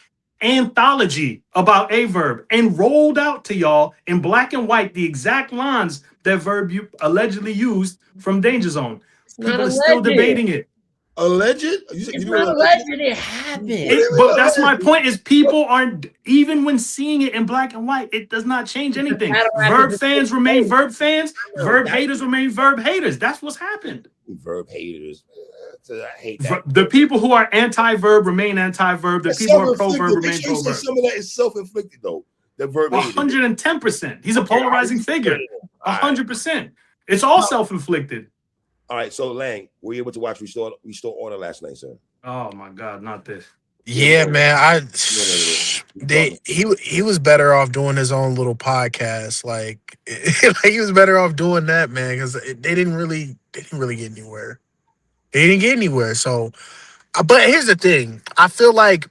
anthology about a verb and rolled out to y'all in black and white the exact lines that verb you allegedly used from Danger Zone. It's not People are still alleged. debating it. alleged? You said It's you not know alleged. alleged? It What do happened. you But mean that's my alleged? point is people aren't, even when seeing it in black and white, it does not change anything. Battle rap is Verb the fans remain same. verb fans, No, verb that haters remain verb haters. That's what's happened. Verb haters. So I hate that. The people who are anti-verb remain anti-verb. The It's people who are pro-verb self-inflicted. Make remain sure you say pro-verb. some of that is self-inflicted though. The verb haters. 110%. He's a Okay, all right. polarizing figure. All right. 100%. It's all self-inflicted. All right. So Lang, were you able to watch Restore Order last night, sir? Oh my God, not this. Yeah, man. No. He was better off doing his own little podcast. Like, like he was better off doing that, man, because they didn't really get anywhere. They didn't get anywhere. So, but here's the thing. I feel like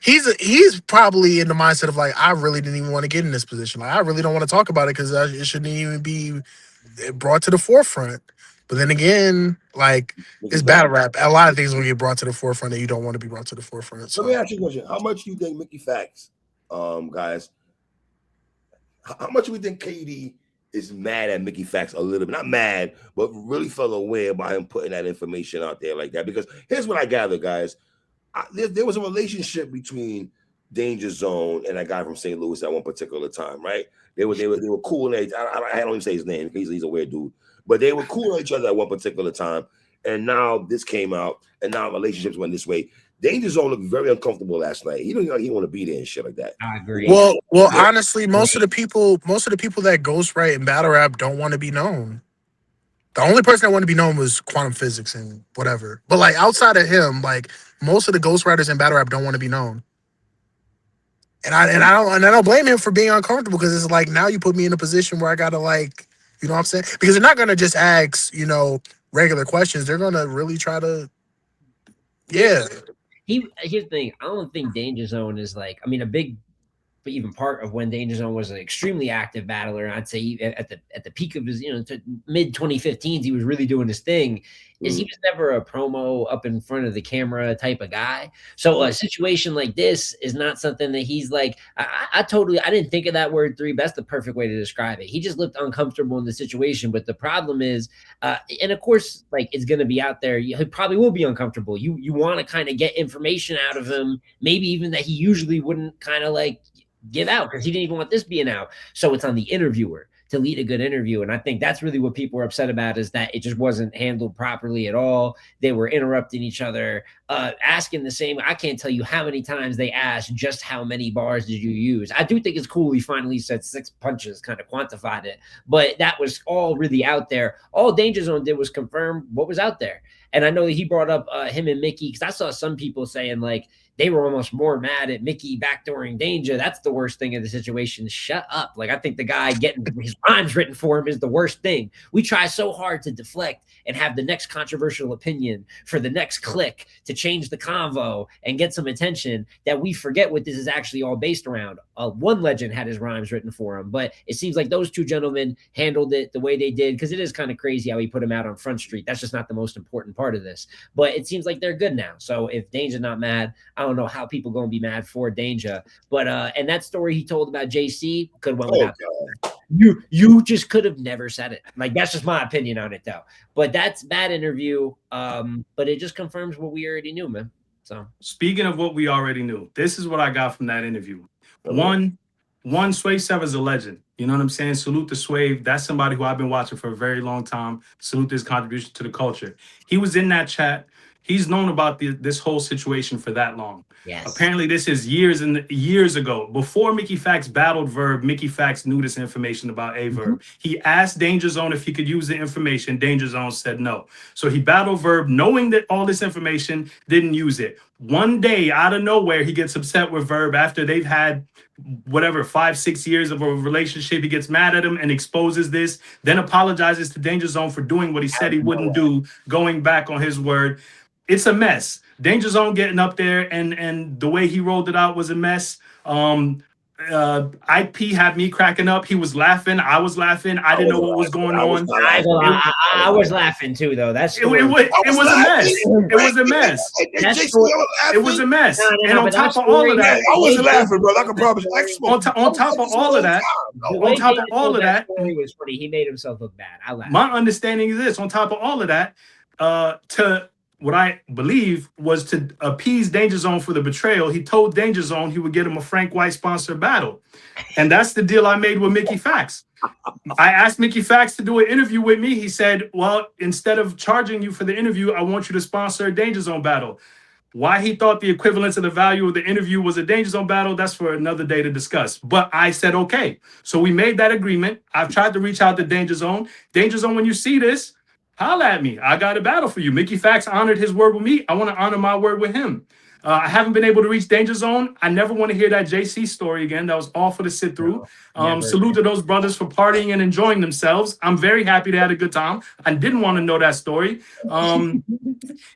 he's probably in the mindset of like, I really didn't even want to get in this position. Like, I really don't want to talk about it because it shouldn't even be brought to the forefront. But then again, like it's battle rap. A lot of things will get brought to the forefront that you don't want to be brought to the forefront. So Let me ask you a question. How much do you think Mickey Fax, guys? How much do we think KD is mad at Mickey Fax a little bit? Not mad, but really felt aware by him putting that information out there like that. Because here's what I gather, guys. There was a relationship between Danger Zone and that guy from St. Louis at one particular time, right? They were cool. I don't even say his name because he's a weird dude. But they were cool on each other at one particular time. And now this came out, and now relationships went this way. Danger Zone looked very uncomfortable last night. He didn't want to be there and shit like that. I agree. Well, honestly, most of the people that ghostwrite in battle rap don't want to be known. The only person that wanted to be known was Quantum Physics and whatever. But like outside of him, like most of the ghostwriters in battle rap don't want to be known. And I don't blame him for being uncomfortable because it's like now you put me in a position where I gotta like, you know what I'm saying? Because they're not gonna just ask, regular questions. They're gonna really try to, yeah. Here's the thing. I don't think Danger Zone is like. I mean, a big, but even part of when Danger Zone was an extremely active battler. I'd say at the peak of his, mid 2015s, he was really doing his thing. Is he was never a promo up in front of the camera type of guy. So a situation like this is not something that he's like. I didn't think of that word 3. That's the perfect way to describe it. He just looked uncomfortable in the situation. But the problem is, and of course, like it's going to be out there. He probably will be uncomfortable. You want to kind of get information out of him, maybe even that he usually wouldn't kind of like give out because he didn't even want this being out. So it's on the interviewer to lead a good interview. And I think that's really what people are upset about is that it just wasn't handled properly at all. They were interrupting each other, asking the same. I can't tell you how many times they asked just how many bars did you use. I do think it's cool he finally said 6 punches, kind of quantified it. But that was all really out there. All Danger Zone did was confirm what was out there. And I know that he brought up him and Mickey because I saw some people saying like, they were almost more mad at Mickey backdooring Danger. That's the worst thing in the situation. Shut up. Like, I think the guy getting his rhymes written for him is the worst thing. We try so hard to deflect and have the next controversial opinion for the next click to change the convo and get some attention that we forget what this is actually all based around. One legend had his rhymes written for him, but it seems like those 2 gentlemen handled it the way they did because it is kind of crazy how he put him out on Front Street. That's just not the most important part of this. But it seems like they're good now. So if Danger's not mad, I don't know how people gonna be mad for Danger. But and that story he told about JC could have went without that. You just could have never said it. Like that's just my opinion on it though. But that's bad interview. But it just confirms what we already knew, man. So speaking of what we already knew, this is what I got from that interview. One, Sway Sever's a legend. You know what I'm saying? Salute to Sway. That's somebody who I've been watching for a very long time. Salute his contribution to the culture. He was in that chat. He's known about this whole situation for that long. Yes. Apparently, this is years ago. Before Mickey Fax battled Verb, Mickey Fax knew this information about a Verb. He asked Danger Zone if he could use the information. Danger Zone said no. So he battled Verb, knowing that all this information, didn't use it. One day, out of nowhere, he gets upset with Verb after they've had whatever 5-6 years of a relationship. He gets mad at him and exposes this, then apologizes to Danger Zone for doing what he said he wouldn't do, going back on his word. It's a mess. Danger Zone getting up there and the way he rolled it out was a mess. IP had me cracking up. He was laughing. I was laughing. I didn't know what was going on. I was laughing too, though. It was a mess. It was a mess. It was a mess. And on top of all of that, I wasn't laughing, bro. I can promise. On top of all of that, story was funny. He made himself look bad. I laughed. My understanding is this: on top of all of that, to what I believe was to appease Danger Zone for the betrayal, he told Danger Zone he would get him a Frank White sponsored battle. And that's the deal I made with Mickey Fax. I asked Mickey Fax to do an interview with me. He said, well, instead of charging you for the interview, I want you to sponsor a Danger Zone battle. Why he thought the equivalence of the value of the interview was a Danger Zone battle, that's for another day to discuss. But I said, okay. So we made that agreement. I've tried to reach out to Danger Zone. Danger Zone, when you see this, holla at me. I got a battle for you. Mickey Fax honored his word with me. I want to honor my word with him. I haven't been able to reach Danger Zone. I never want to hear that JC story again. That was awful to sit through. Salute to those brothers for partying and enjoying themselves. I'm very happy they had a good time. I didn't want to know that story.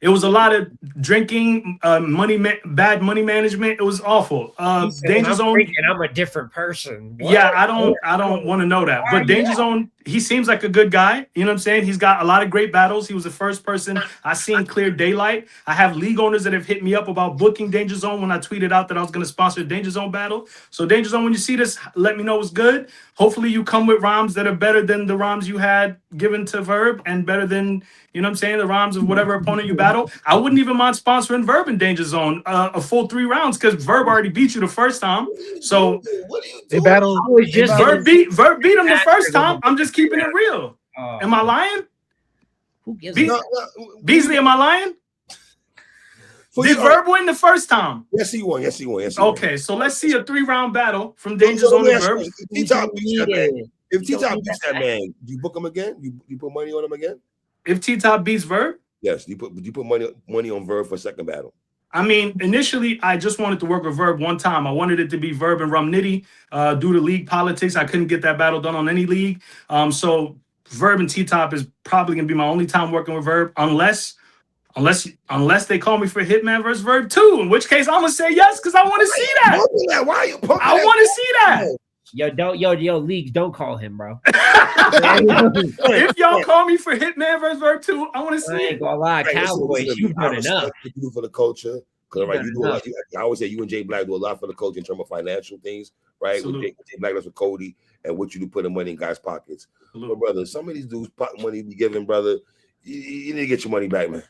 It was a lot of drinking, bad money management. It was awful. Danger Zone. I'm a different person. What? Yeah, I don't want to know that. But Danger Zone, he seems like a good guy. You know what I'm saying? He's got a lot of great battles. He was the first person I seen clear daylight. I have league owners that have hit me up about booking Danger Zone when I tweeted out that I was going to sponsor a Danger Zone battle. So Danger Zone, when you see this, let me know it's good. Hopefully you come with rhymes that are better than the rhymes you had given to Verb and better than, you know what I'm saying, the rhymes of whatever opponent you battle. I wouldn't even mind sponsoring Verb in Danger Zone a full 3 rounds because Verb already beat you the first time. So what are you doing? They battle. Verb beat him the first time. I'm just keeping it real. Am I lying? Who gives Beasley, am I lying? Did Verb win the first time? Yes, he won. Okay, so let's see a 3-round battle from Danger Zone and Verb. If T-Top beats that man, do you book him again? You put money on him again? If T-Top beats Verb? Yes. You put money on Verb for a second battle? I mean, initially, I just wanted to work with Verb one time. I wanted it to be Verb and Rum Nitty. Due to league politics, I couldn't get that battle done on any league. So Verb and T-Top is probably going to be my only time working with Verb, unless they call me for Hitman versus Verb 2, in which case I'm gonna say yes because I want to see that. Why are you pumping I want to see that. Yo, league, don't call him, bro. If y'all call me for Hitman versus Verb 2, I want to see it. Gonna lie, Cowboys, you've done enough. You do for the culture. Because right, you do a lot. I always say you and Jay Black do a lot for the culture in terms of financial things, right? With Jay Black, that's with Cody, and what you do putting money in guys' pockets. But brother, some of these dudes money you be giving, brother, you need to get your money back, man.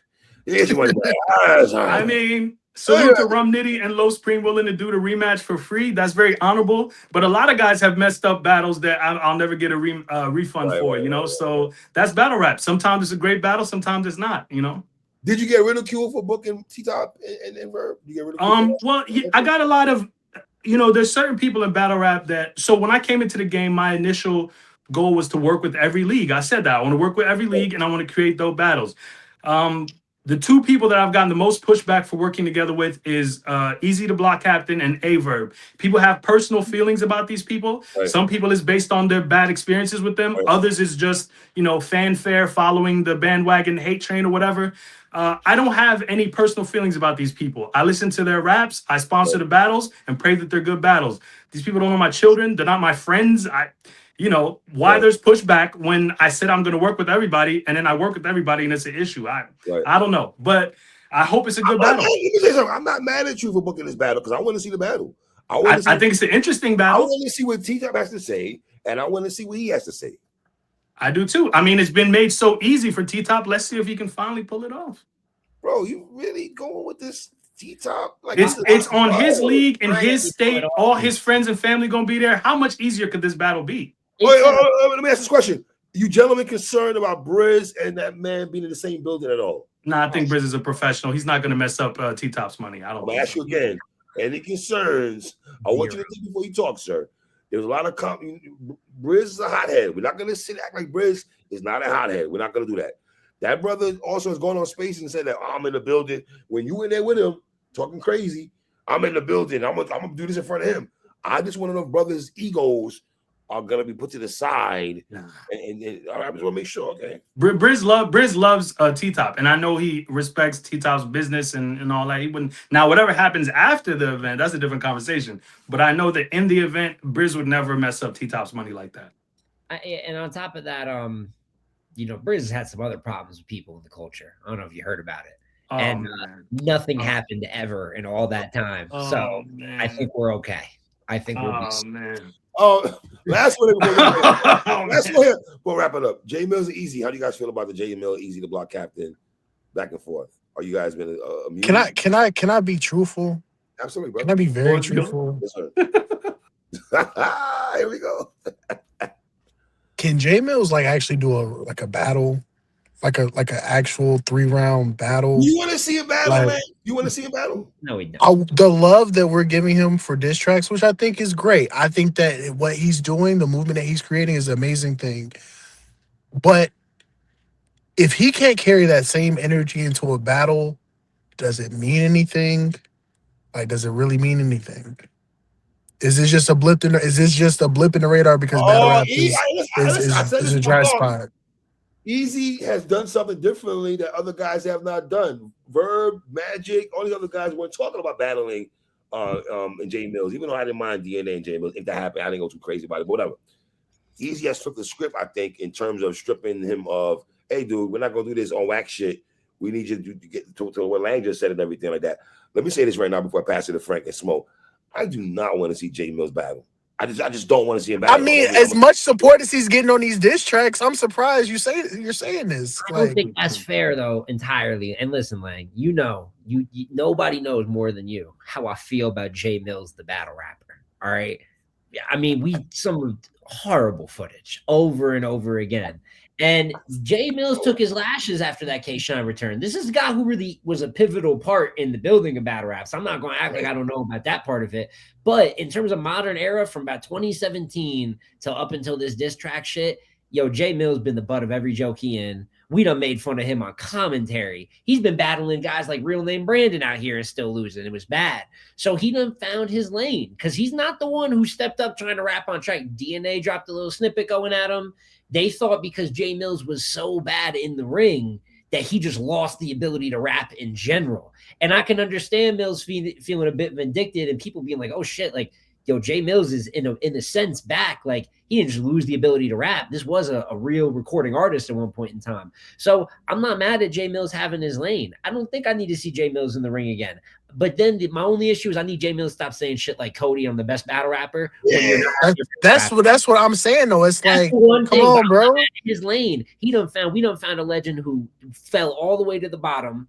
I mean, salute to Rum Nitty and Low Spring willing to do the rematch for free. That's very honorable. But a lot of guys have messed up battles that I'll never get a refund for, you know? So that's battle rap. Sometimes it's a great battle. Sometimes it's not, you know? Did you get ridiculed for booking T-Top and Verb? Did you get ridiculed? Well, I got a lot of, you know, there's certain people in battle rap that, so when I came into the game, my initial goal was to work with every league. I said that. I want to work with every league and I want to create those battles. The 2 people that I've gotten the most pushback for working together with is Eazy the Block Captain and Verb. People have personal feelings about these people. Right. Some people is based on their bad experiences with them. Right. Others is just, you know, fanfare, following the bandwagon hate train or whatever. I don't have any personal feelings about these people. I listen to their raps. I sponsor the battles and pray that they're good battles. These people don't know my children. They're not my friends. You know, why there's pushback when I said I'm going to work with everybody and then I work with everybody and it's an issue. I don't know, but I hope it's a good battle. I'm not mad at you for booking this battle because I want to see the battle. I think it's an interesting battle. I want to see what T-Top has to say and I want to see what he has to say. I do too. I mean, it's been made so easy for T-Top. Let's see if he can finally pull it off. Bro, you really going with this T-Top? Like it's on his league in his state. All his friends and family going to be there. How much easier could this battle be? Wait, let me ask this question. You gentlemen concerned about Briz and that man being in the same building at all? Nah, I think Briz is a professional. He's not going to mess up T-Top's money. I don't I'm gonna ask you again. Any concerns? I want you to think before you talk, sir. There's a lot of Briz is a hothead. We're not gonna act like Briz is not a hothead. We're not gonna do that. That brother also has gone on space and said that I'm in the building. When you in there with him talking crazy, I'm in the building. I'm gonna do this in front of him. I just want to know if brothers' egos are gonna be put to the side, and I just want to make sure. Okay, Briz loves T-Top, and I know he respects T-Top's business and all that. He wouldn't now. Whatever happens after the event, that's a different conversation. But I know that in the event, Briz would never mess up T-Top's money like that. And on top of that, you know, Briz has had some other problems with people in the culture. I don't know if you heard about it. Oh, and nothing happened ever in all that time. So I think we're okay. I think we'll be. Man. Oh, last one. We'll wrap it up. J Millz and Eazy. How do you guys feel about the J Millz Eazy, the block captain, back and forth? Are you guys been amused? Can I be truthful? Absolutely, bro. Can I be very truthful? Yes, sir. Here we go. Can J Millz like actually do a battle, like an actual 3-round battle? You want to see a battle, man? You want to see a battle? No, we don't. The love that we're giving him for diss tracks, which I think is great. I think that what he's doing, the movement that he's creating, is an amazing thing. But if he can't carry that same energy into a battle, does it mean anything? Like, does it really mean anything? Is this just a blip in the radar because battle rap is a dry spot? Eazy has done something differently that other guys have not done. Verb, Magic, all these other guys weren't talking about battling in J Millz, even though I didn't mind DNA and J Millz. If that happened, I didn't go too crazy about it, but whatever. Eazy has flipped the script, I think, in terms of stripping him of, hey, dude, we're not going to do this on wax shit. We need you to get to what Lang just said and everything like that. Let me say this right now before I pass it to Frank and Smoke. I do not want to see J Millz battle. I just don't want to see him battle. I mean, as much support as he's getting on these diss tracks, I'm surprised you're saying this. I don't think that's fair though, entirely. And listen, Lang, you know, you nobody knows more than you how I feel about J Millz, the battle rapper. All right. Yeah, I mean, some horrible footage over and over again. And J Millz took his lashes after that K-Shine return. This is a guy who really was a pivotal part in the building of battle rap. So I'm not going to act like I don't know about that part of it. But in terms of modern era, from about 2017 till up until this diss track shit, yo, J Millz been the butt of every joke he in. We done made fun of him on commentary. He's been battling guys like Real Name Brandon out here and still losing. It was bad. So he done found his lane because he's not the one who stepped up trying to rap on track. DNA dropped a little snippet going at him. They thought because J Millz was so bad in the ring that he just lost the ability to rap in general. And I can understand Millz feeling a bit vindictive and people being like, oh shit, like, yo, J Millz is in a sense back. Like, he didn't just lose the ability to rap. This was a real recording artist at one point in time. So I'm not mad at J Millz having his lane. I don't think I need to see J Millz in the ring again. But then my only issue is I need J Millz to stop saying shit like Cody, I'm the best battle rapper. That's what I'm saying though. It's like, come on, bro. His lane. We done found a legend who fell all the way to the bottom,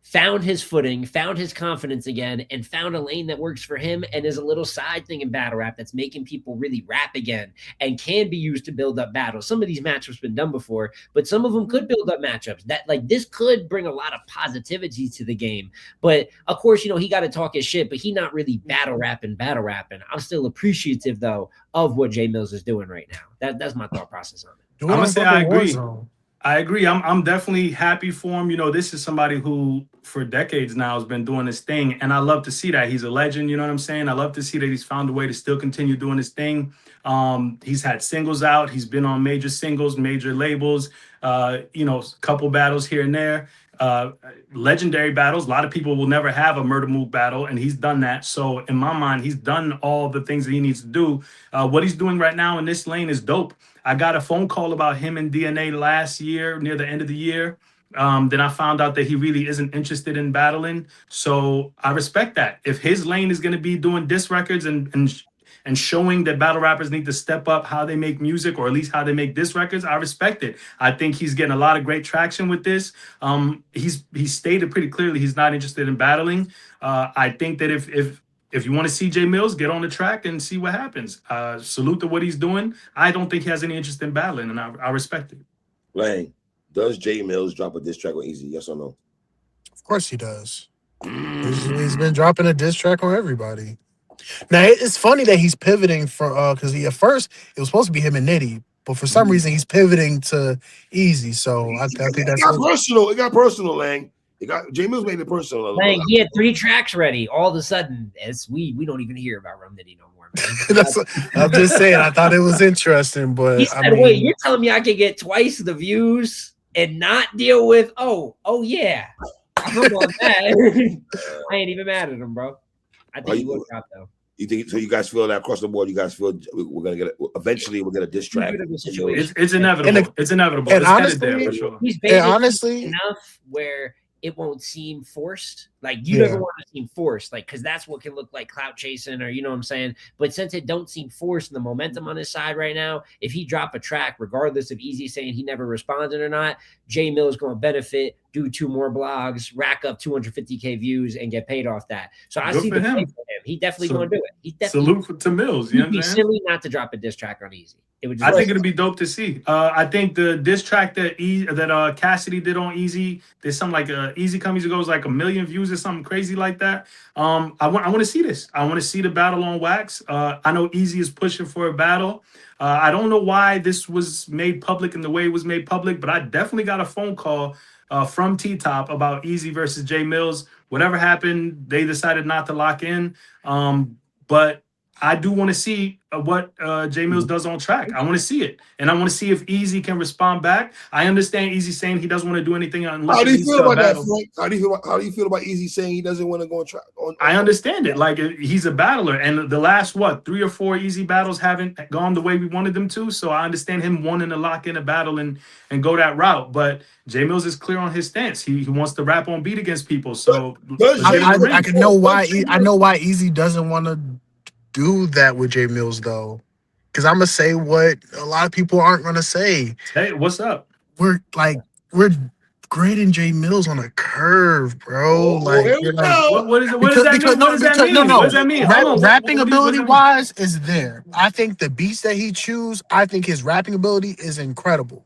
found his footing, found his confidence again, and found a lane that works for him and is a little side thing in battle rap that's making people really rap again and can be used to build up battles. Some of these matchups have been done before, but some of them could build up matchups. That, like, this could bring a lot of positivity to the game. But of course, you know, he got to talk his shit, but he not really battle rapping. I'm still appreciative though of what J Millz is doing right now. That's my thought process on it. I'm gonna say I agree. I agree. I'm definitely happy for him. You know, this is somebody who for decades now has been doing his thing. And I love to see that. He's a legend, you know what I'm saying? I love to see that he's found a way to still continue doing his thing. He's had singles out. He's been on major singles, major labels, you know, a couple battles here and there. Legendary battles. A lot of people will never have a Murder Move battle, and he's done that. So in my mind, he's done all the things that he needs to do. What he's doing right now in this lane is dope. I got a phone call about him and DNA last year, near the end of the year. Then I found out that he really isn't interested in battling. So I respect that. If his lane is going to be doing diss records and showing that battle rappers need to step up how they make music, or at least how they make diss records, I respect it. I think he's getting a lot of great traction with this. He's stated pretty clearly he's not interested in battling. I think that if you want to see J Millz, get on the track and see what happens. Salute to what he's doing. I don't think he has any interest in battling, and I respect it. Lang, does J Millz drop a diss track on Eazy? Yes or no? Of course he does. He's been dropping a diss track on everybody. Now it's funny that he's pivoting for because at first it was supposed to be him and Nitty, but for some reason he's pivoting to Easy. So I think It that's got personal. It got personal, Lang. It got J Mills made it personal. Like, he had 3 tracks ready. All of a sudden, we don't even hear about Rum Nitty no more, man. I'm just saying. I thought it was interesting, but He said, I mean, "Wait, you're telling me I could get twice the views and not deal with? Oh yeah, I'm on that. I ain't even mad at him, bro. I think he worked out though. You think so? You guys feel that across the board? You guys feel we're gonna get eventually we'll get a diss track? It's inevitable. It's inevitable. And it's honestly, headed there for sure. He's basically honestly enough where it won't seem forced. Like, you never want to seem forced, like, because that's what can look like clout chasing, or you know what I'm saying. But since it don't seem forced, and the momentum on his side right now, if he drop a track, regardless of Eazy saying he never responded or not, J Mill is going to benefit, do 2 more blogs, rack up 250K views, and get paid off that. So I see the play for him. He definitely going to do it. He definitely salute to Millz. You know what I'm saying? Silly not to drop a diss track on Eazy. I think it'd be dope to see. I think the diss track that Cassidy did on Eazy, there's something like Eazy Come Easy Goes like 1 million views or something crazy like that. I want to see this. I want to see the battle on Wax. I know Eazy is pushing for a battle. I don't know why this was made public in the way it was made public, but I definitely got a phone call from T-Top about Eazy versus J Mills. Whatever happened, they decided not to lock in. But I do want to see what J Mills does on track. I want to see it, and I want to see if Eazy can respond back. I understand Eazy saying he doesn't want to do anything unless. How do you feel about that, Frank? How do you feel about Eazy saying he doesn't want to go on track? I understand it. Like, he's a battler, and the last 3 or 4 Eazy battles haven't gone the way we wanted them to. So I understand him wanting to lock in a battle and go that route. But J Mills is clear on his stance. He wants to rap on beat against people. So I can know why. I know why Eazy doesn't want to do that with J Mills though, because I'm gonna say what a lot of people aren't gonna say. Hey, what's up? We're grading J Mills on a curve, bro. What does that mean? Rapping ability wise is there. I think the beats that he choose, I think his rapping ability is incredible,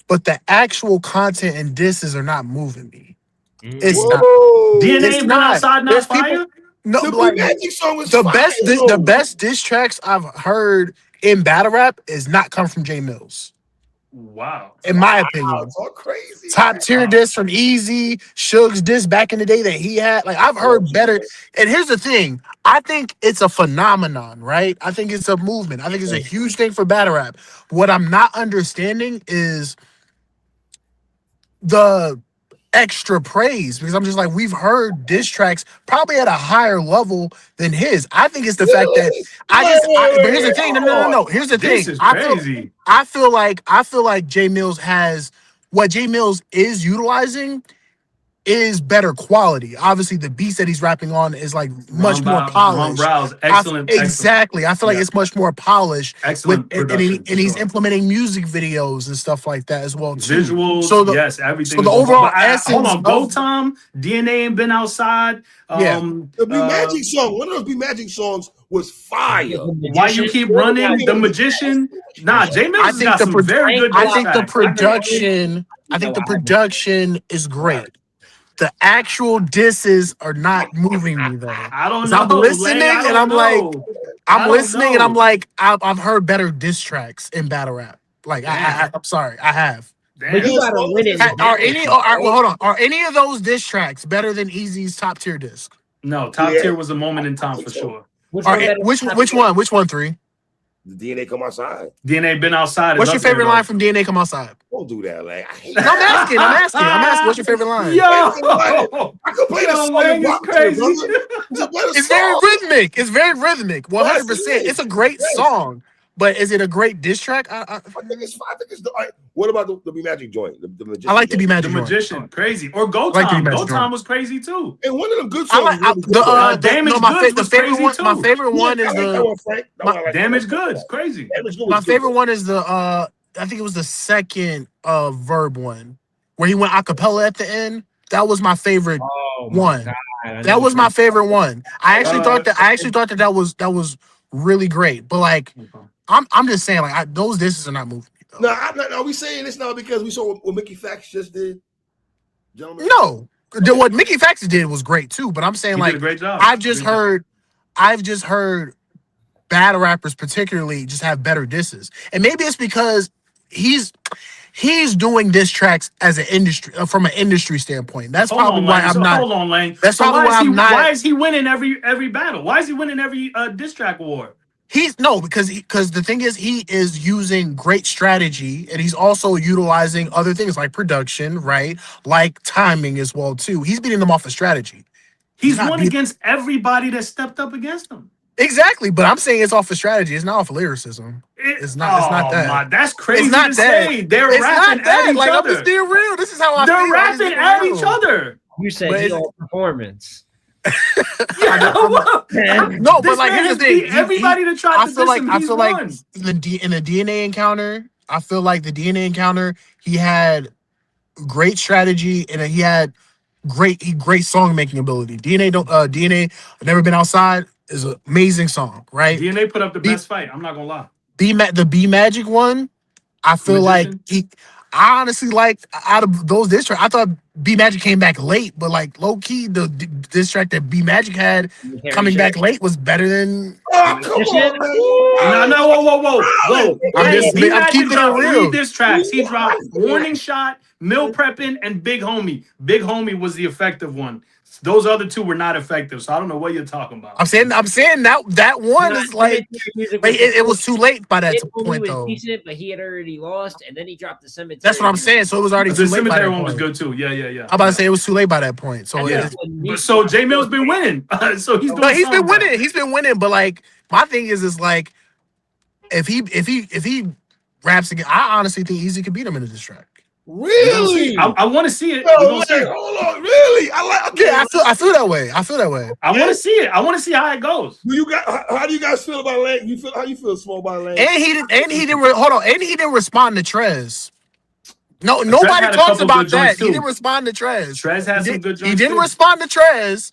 but the actual content and disses are not moving me. It's not. DNA been outside, not fire. No, the Magic song was the best diss tracks I've heard in battle rap is not come from J Mills. Wow. In my opinion. It's all crazy. Top tier diss from Eazy, Suge's diss back in the day that he had. Like, I've heard better. And here's the thing. I think it's a phenomenon, right? I think it's a movement. I think it's a huge thing for battle rap. What I'm not understanding is the extra praise, because I'm just like, we've heard diss tracks probably at a higher level than his. I think it's the fact that but here's the thing. No. Here's the thing. This is crazy. I feel like J Mills has what J Mills is utilizing is better quality. Obviously, the beats that he's rapping on is like much more polished. Exactly. I feel like it's much more polished. Excellent. And he's implementing music videos and stuff like that as well too. Visuals. So everything. So the overall essence. Hold on, Go Tom. DNA ain't been outside. The B Magic song. One of those B Magic songs was fire. Why you keep running? The Magician. Nah, J Mills got some very good. I think the production is great. The actual disses are not moving me though. I don't know. I'm listening and I'm like, I've heard better diss tracks in battle rap. Like, I'm sorry, I have. But you gotta win it. Hold on. Are any of those diss tracks better than Eazy's top tier disc? No, top tier was a moment in time for sure. Which one? Which one? 3. The DNA Come Outside. DNA been outside. What's your favorite line from DNA Come Outside? Don't do that, like. I'm asking. What's your favorite line? Yo, I could play the song. It's crazy. It's very rhythmic. 100%. It's a great song. But is it a great diss track? I think it's what about the B Magic joint? The Magician. I like the B Magic. The Magician, crazy. Or Go Time. Go Time was crazy too. And one of them good songs. My favorite one is the Damage Goods. Crazy. My favorite one is the I think it was the second Verb one where he went a cappella at the end. That was my favorite one. That was my favorite one. I actually thought that was really great. But like, I'm just saying, like, those disses are not moving me. No, are we saying this now because we saw what Mickey Fax just did? Gentlemen? No. What Mickey Faxon did was great too, but I'm saying He like did a great job. I've just heard battle rappers particularly just have better disses, and maybe it's because he's doing diss tracks as an industry from an industry standpoint. That's probably why I'm not. Hold on, Lang. That's So probably why I'm not. Why is he winning every battle? Why is he winning every diss track award? Because the thing is he is using great strategy and he's also utilizing other things like production, right? Like timing as well too. He's beating them off of strategy. He's won against everybody that stepped up against him. Exactly, but I'm saying it's off of strategy. It's not off of lyricism. It's not that. That's crazy it's not to that. say. They're it's rapping not that. at each like, other. I'm just being real. This is how I feel. They're rapping at each other. You said he all performance. No, but like here's the thing. Everybody that tried to diss him, I feel like in the DNA encounter, he had great strategy and he had great song making ability. DNA Never Been Outside is an amazing song, right? DNA put up the best fight. I'm not gonna lie. The B Magic one, I feel like I honestly like out of those diss tracks, I thought B Magic came back late, but like low key, the diss track that B Magic had coming back late was better than. Oh, come on, no, whoa. I'm keeping it real. 3 diss tracks. He dropped Warning Shot, Mill Preppin', and Big Homie. Big Homie was the effective one. Those other 2 were not effective, so I don't know what you're talking about. I'm saying that one is like it was too late by that point though. Decent, but he had already lost, and then he dropped the cemetery. That's what I'm saying. So it was already too late. The cemetery one was good too. Yeah. I'm about to say it was too late by that point. So so J Mill's been winning. So he's doing. He's been winning. He's been winning. But like my thing is like if he raps again, I honestly think Eazy could beat him in a diss track. Really? I want to see it. Hold on. Really? I feel that way. I want to see it. I want to see how it goes. How do you guys feel about Lang? How you feel small about Lang? And he didn't respond to Trez. No, nobody talks about that. He didn't respond to Trez. Trez had some good joints. He didn't respond to Trez.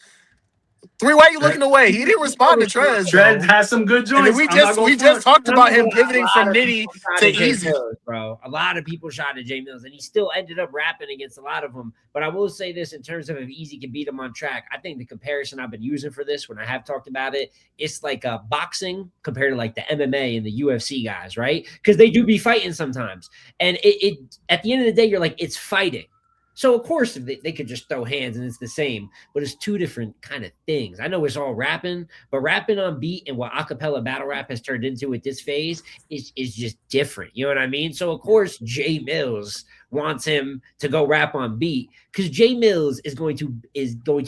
3, why are you looking away? He didn't respond to Trez. Trez has some good joints. And we just talked about him pivoting from Nitty to Eazy. Bro, a lot of people shot at J Millz, and he still ended up rapping against a lot of them. But I will say this in terms of if Eazy can beat him on track, I think the comparison I've been using for this when I have talked about it, it's like boxing compared to like the MMA and the UFC guys, right? Because they do be fighting sometimes. And it at the end of the day, you're like, it's fighting. So, of course, they could just throw hands and it's the same, but it's 2 different kind of things. I know it's all rapping, but rapping on beat and what acapella battle rap has turned into at this phase is just different. You know what I mean? So, of course, J Millz wants him to go rap on beat because J Millz is going to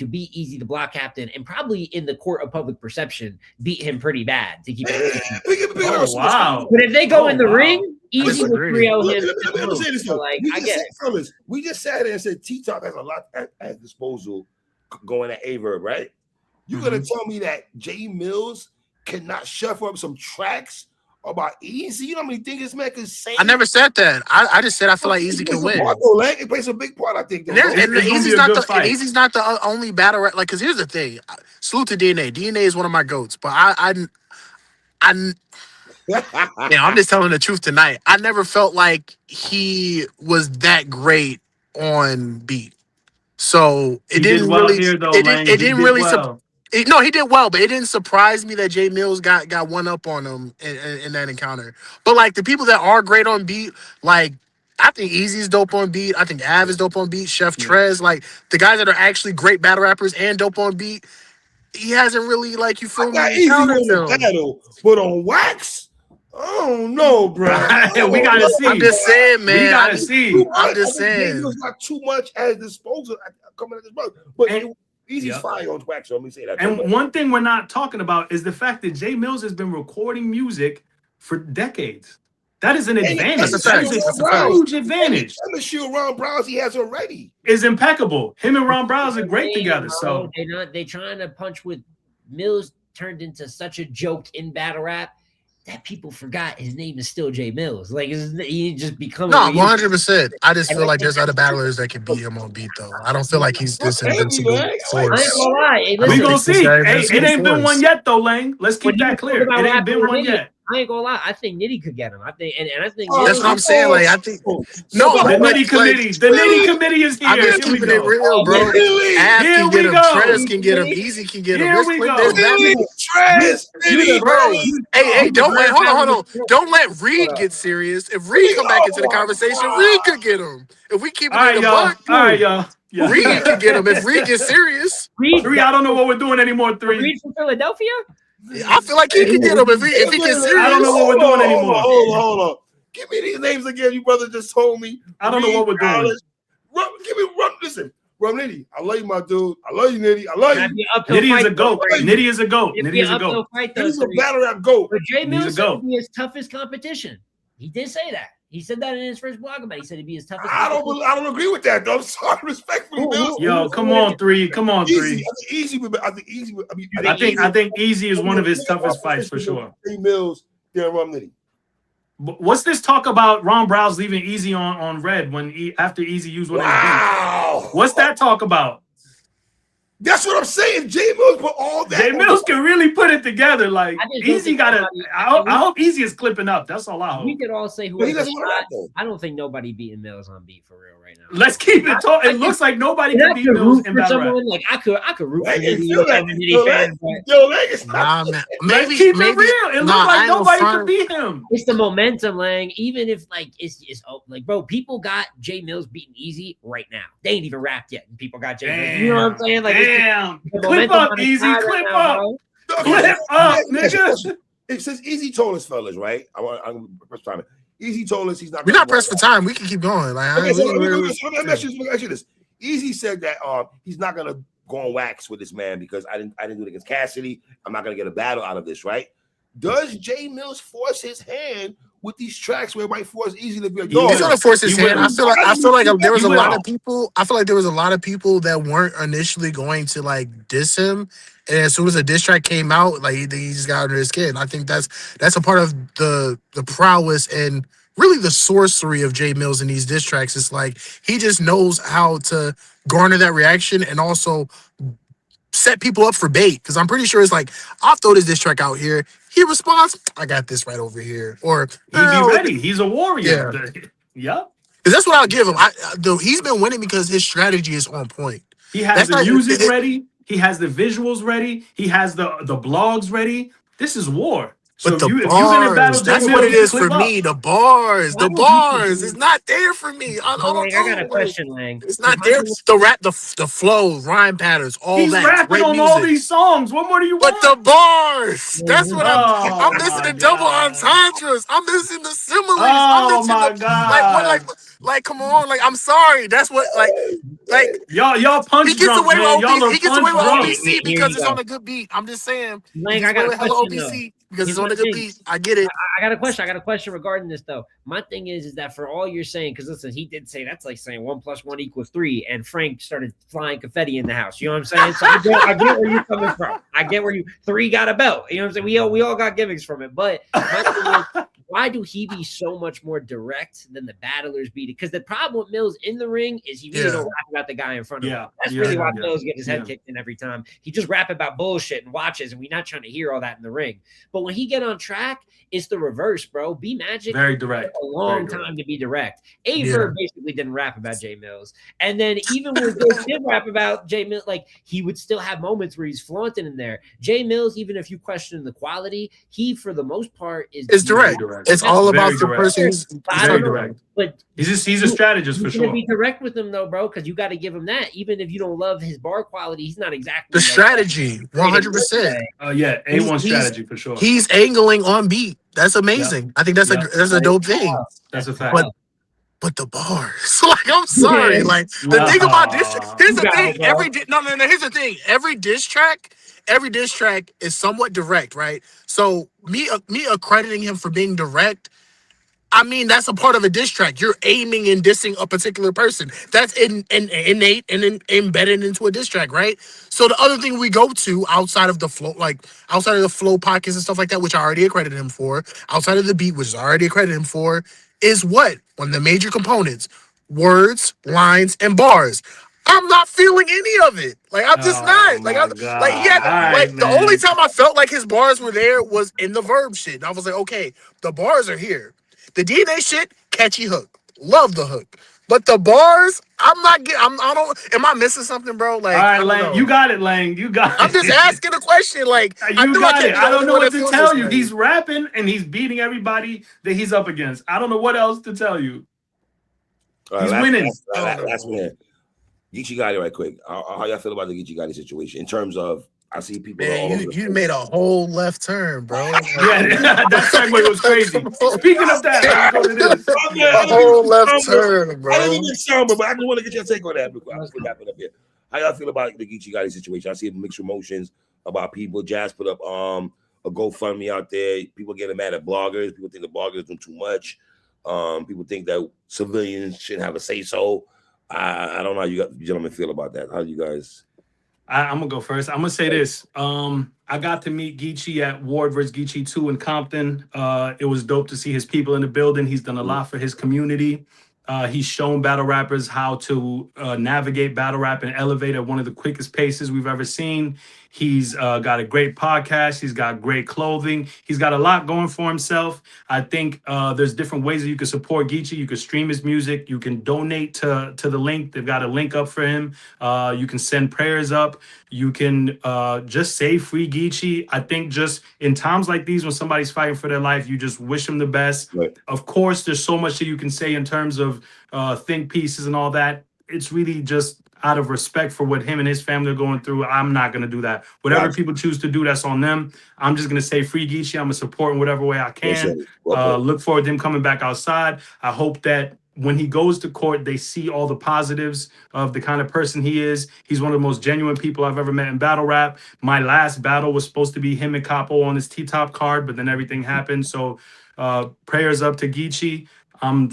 beat Eazy the Block Captain and probably in the court of public perception beat him pretty bad to keep it real. Wow. But if they go in the ring, Eazy will 3-0 him. Let me say this though. Like, I get it. Fellas, we just sat there and said T-Top has a lot at disposal going at A-Verb, right? You're gonna tell me that J Millz cannot shuffle up some tracks about Eazy? You know how many things this man can say? I never said that. I just said I feel like Eazy can win. It plays a big part, I think. Eazy's not the only battle rap. Like, because here's the thing. Salute to DNA. DNA is one of my goats, but I'm just telling the truth tonight. I never felt like he was that great on beat. So it didn't really. It didn't really. No, he did well, but it didn't surprise me that J Millz got one up on him in that encounter. But like the people that are great on beat, like I think Eazy's dope on beat. I think Av is dope on beat. Chef Trez, like the guys that are actually great battle rappers and dope on beat. He hasn't really like you feel me. Eazy on the battle, but on wax. Oh no, bro! We gotta see. I'm just saying, man. We gotta see. I'm just saying. It's not too much as disposal coming at this brother, but Eazy's fire on wax. So let me say that. And one thing we're not talking about is the fact that J Millz has been recording music for decades. That is an advantage. That is a huge advantage. And the shoe Ron Browns he has already is impeccable. Him and Ron Browns are great together. So they trying to punch with Millz turned into such a joke in battle rap that people forgot his name is still J Millz. Like he just become 100%. I just feel like there's other battlers that can beat him on beat though. I don't feel like he's this invincible force. I ain't gonna lie. Hey, we gonna see. Hey, it ain't been one yet though, Lang. Let's keep that clear. It ain't been one yet. I ain't gonna lie. I think Nitty could get him. I think, and I think That's what I'm saying. Like, I think no, The but Nitty committee. The Nitty committee is I'm here. just Here we keeping it go. real, bro. Really? Av Here can we get him, go. Trez can get him, Easy can get him. Here There's we plenty. go. There's bad Really? people. Trez, Nitty, Bro, hey, don't wait. Hold on. on. Don't let Reed get serious. If Reed come back into the conversation, Reed could get him. If we keep it All in right, the y'all. buck, All right, y'all. Yeah. Reed could get him. If Reed gets serious, Reed, Three, I don't know what we're doing anymore. Three. Reed from Philadelphia. I feel like he could get him if he gets serious. I don't know what we're doing anymore. Hold on. Give me these names again. You brother just told me. I don't know what we're doing. Listen. Rum Nitty, I love you, my dude. I love you, Nitty. I love you. Nitty is a goat. Nitty is a goat. Nitty is a goat. He's a battle rap goat. But Jay Mills He's a said goat. he'd be his toughest competition. He did say that. He said that in his first blog about it. He said he'd be his toughest. I don't agree with that, though. I'm sorry, respectfully, Mills. Yo, come on, Three. Come on, Three. Easy. I think Easy. I think Eazy is one of his toughest fights for sure. Mills, Rum Nitty. What's this talk about Ron Browse leaving Eazy on red after Eazy used one of his beats? Wow. What's that talk about? That's what I'm saying. J Mills put all that. J Mills can really put it together. Like Eazy got to. I hope Eazy is clipping up. That's all I hope. We could all say who. I don't think nobody beating Mills on beat for real right now. Let's keep it talking. It looks like nobody can beat Mills in battle rap. Like I could root for Nah, man. Maybe keep it real. It looks like nobody can beat him. It's the momentum, Lang. Even if like it's like, bro, people got J Mills beating Eazy right now. They ain't even rapped yet, and people got J Mills. You know what I'm saying? Like, damn. Clip up, Eazy. Clip up. Clip up, nigga. It says Eazy told us, fellas, right? I'm press time. Eazy told us he's not. We're not pressed for time. We can keep going. Like, let me ask you this. Eazy said that he's not gonna go on wax with this man because I didn't do it against Cassidy. I'm not gonna get a battle out of this, right? Does J Mills force his hand with these tracks where it might force Eazy to be like, he's gonna force his hand. I feel like there was a lot of people. I feel like there was a lot of people that weren't initially going to like diss him, and as soon as a diss track came out, like he just got under his skin. I think that's a part of the prowess and really the sorcery of J Mills in these diss tracks. It's like he just knows how to garner that reaction and also set people up for bait, because I'm pretty sure it's like, I'll throw this diss track out here. He responds, I got this right over here. Or he'd be ready. He's a warrior. Yeah. Because that's what I'll give him. He's been winning because his strategy is on point. He has the music ready. He has the visuals ready. He has the blogs ready. This is war. So but the bars, that's what it is for me. The bars, it's not there for me. I got a question, Lang. It's not there. The rap, the flow, rhyme patterns, all that. He's rapping on all these songs. What more do you want? But the bars, that's what I'm missing. The double entendres. I'm missing the similes. Oh my god! Like, come on. Like, I'm sorry. That's what like y'all punch drunk, man. He gets away with OBC because it's on a good beat. I'm just saying. Lang, I got a question because it's on a good beat. I get it. I got a question regarding this though. My thing is that for all you're saying, because listen, he did say that's like saying 1 + 1 = 3, and Frank started flying confetti in the house. You know what I'm saying? So I get where you're coming from. I get where 3 got a belt. You know what I'm saying? We all got gimmicks from it. But my thing is, why do he be so much more direct than the battlers be? Because the problem with Mills in the ring is he really don't rap about the guy in front of him. That's really why Mills get his head kicked in every time. He just rap about bullshit and watches, and we're not trying to hear all that in the ring. But when he get on track, it's the reverse, bro. Be Magic. Very direct. A long time to be direct. Verb basically didn't rap about J Mills. And then even when they did rap about J Mills, like he would still have moments where he's flaunting in there. J Mills, even if you question the quality, he for the most part is direct. It's all about the person. Very direct. But he's a strategist for sure. Be direct with him though, bro, because you got to give him that. Even if you don't love his bar quality, he's not exactly the strategy. 100%. A1 strategy for sure. He's angling on beat. That's amazing. Yeah. I think that's a dope thing. That's a fact. But the bars, like, I'm sorry. Like, the thing about this, here's the thing. Here's the thing. Every diss track is somewhat direct, right? So me accrediting him for being direct, I mean, that's a part of a diss track. You're aiming and dissing a particular person. That's innate and embedded into a diss track, right? So the other thing we go to outside of the flow, pockets and stuff like that, which I already accredited him for, outside of the beat, which I already accredited him for, is what? One of the major components: words, lines, and bars. I'm not feeling any of it. Like I'm just not. Like my I'm God. like he had All right, like the man. only time I felt like his bars were there was in the verb shit. And I was like, okay, the bars are here. The DNA shit, catchy hook. Love the hook. But the bars, I'm not getting. I don't. Am I missing something, bro? All Like right, I don't Lang. You know. got it, Lang. You got I'm it. just asking a question. Like I You feel like I got can't it. be the I don't only know one what that to feels tell this you. way. He's rapping and he's beating everybody that he's up against. I don't know what else to tell you. He's winning. Last one here. Geechee Gotti, right quick. How y'all feel about the Geechee Gotti situation in terms of? I see people. Man, you made a whole left turn, bro. Yeah, that segue was crazy. Speaking of that, let's go to this. A whole left turn, bro. I didn't even sound, but I just want to get your take on that before I wrap it up here. How y'all feel about the Geechee Gotti situation? I see mixed emotions about people. Jazz put up a GoFundMe out there. People getting mad at bloggers. People think the bloggers do too much. People think that civilians shouldn't have a say so. I don't know how you gentlemen feel about that. How do you guys? I'm gonna go first. I'm gonna say this. I got to meet Geechee at Ward vs. Geechee 2 in Compton. It was dope to see his people in the building. He's done a lot for his community. He's shown battle rappers how to navigate battle rap and elevate at one of the quickest paces we've ever seen. He's got a great podcast. He's got great clothing. He's got a lot going for himself. I think there's different ways that you can support Geechee. You can stream his music. You can donate to the link. They've got a link up for him. You can send prayers up. You can just say free Geechee. I think just in times like these when somebody's fighting for their life, you just wish them the best. Right. Of course, there's so much that you can say in terms of think pieces and all that. It's really just out of respect for what him and his family are going through. I'm not going to do that. Whatever people choose to do, that's on them. I'm just going to say free Geechee. I'm going to support in whatever way I can. Look forward to him coming back outside. I hope that when he goes to court, they see all the positives of the kind of person he is. He's one of the most genuine people I've ever met in battle rap. My last battle was supposed to be him and Capo on his T-top card, but then everything happened. So prayers up to Geechee. I'm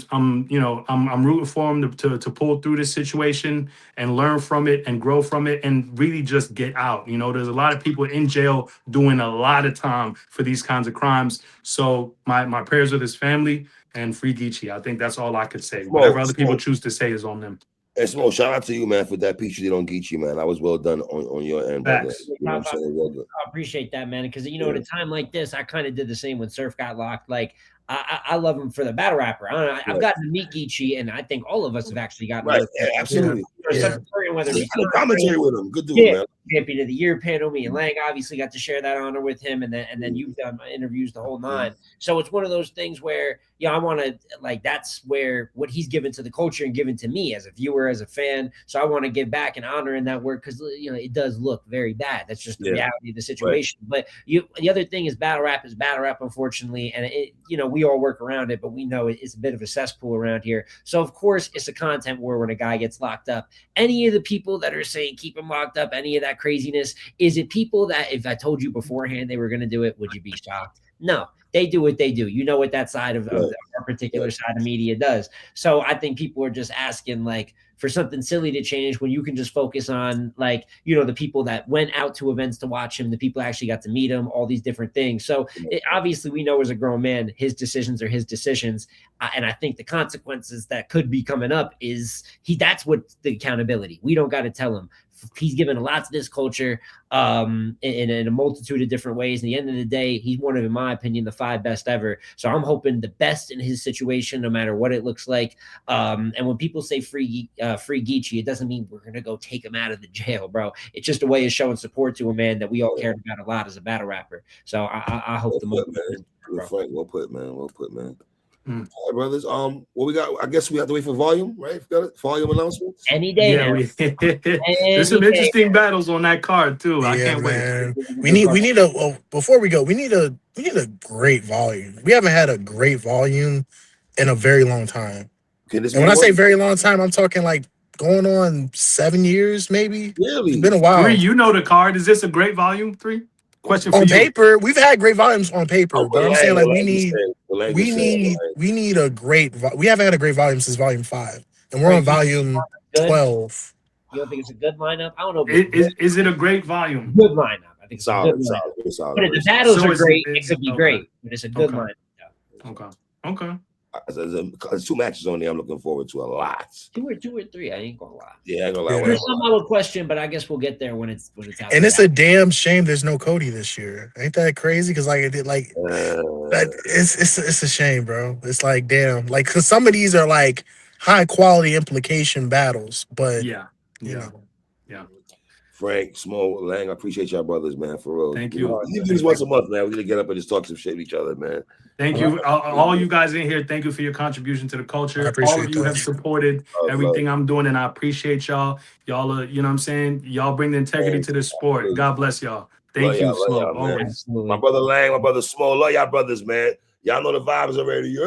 rooting for him to pull through this situation and learn from it and grow from it and really just get out. You know, there's a lot of people in jail doing a lot of time for these kinds of crimes. So my prayers with his family and free Geechee. I think that's all I could say. Whatever other people choose to say is on them. And Smo, shout out to you, man, for that piece you did on Geechee, man. That was well done on your end, brother. You know what I'm saying? Well done. I appreciate that, man. Because at a time like this, I kind of did the same when Surf got locked. Like I love him for the battle rapper. I've gotten to meet Geechee, and I think all of us have actually gotten to absolutely. Whether we commentary with him, good dude, man. Champion of the Year panel. Me and Lang obviously got to share that honor with him, and then you've done interviews the whole nine. So it's one of those things where I want to that's where what he's given to the culture and given to me as a viewer, as a fan. So I want to give back and honor in that work because it does look very bad. That's just the reality of the situation. Right. But the other thing is battle rap, unfortunately, and we all work around it, but we know it's a bit of a cesspool around here. So of course it's a content war when a guy gets locked up. Any of the people that are saying keep him locked up, any of that craziness, is it people that if I told you beforehand they were going to do it, would you be shocked? No, they do what they do. You know what that side of our particular side of media does. So I think people are just asking for something silly to change when you can just focus on the people that went out to events to watch him, the people that actually got to meet him, all these different things. So obviously we know as a grown man, his decisions are his decisions. And I think the consequences that could be coming up is that's what the accountability. We don't got to tell him. He's given a lot to this culture in a multitude of different ways. At the end of the day, he's one of, in my opinion, the 5 best ever. So I'm hoping the best in his situation, no matter what it looks like. And when people say free Geechee, it doesn't mean we're going to go take him out of the jail, bro. It's just a way of showing support to a man that we all cared about a lot as a battle rapper. So I hope well put, man. Well put, man. All right, brothers. What we got? I guess we have to wait for volume, right? Got it? Volume announcements. Any day. There's some interesting battles on that card too. I can't wait. We need a before we go. We need a great volume. We haven't had a great volume in a very long time. And when I say very long time, I'm talking going on 7 years, maybe. Really? It's been a while. 3, the card. Is this a great volume? 3. Question for on you. Paper, we've had great volumes on paper, but I'm saying we need a great. We haven't had a great volume since volume 5, and we're on volume 12. You don't think it's a good lineup? I don't know. Is it a great volume? Good lineup. I think it's solid. But if the battles are great, it could be great. But it's a good lineup. Okay. There's 2 matches on there I'm looking forward to a lot. Two or three. I ain't gonna lie. Yeah, I ain't gonna lie. There's some I will question, but I guess we'll get there when it's happening. And it's a damn shame there's no Cody this year. Ain't that crazy? Because like it's a shame, bro. It's like damn, like because some of these are like high quality implication battles, but you know. Frank, Small, Lang, I appreciate y'all brothers, man, for real. Thank you. We do this once a month, man. We need to get up and just talk some shit with each other, man. Thank you. All you guys in here, thank you for your contribution to the culture. I appreciate All of you have supported everything I'm doing, and I appreciate y'all. Y'all are, you know what I'm saying? Y'all bring the integrity to the sport. God bless y'all. Thank you, Slow. Always. My brother Lang, my brother Small, love y'all brothers, man. Y'all know the vibes already. Yeah.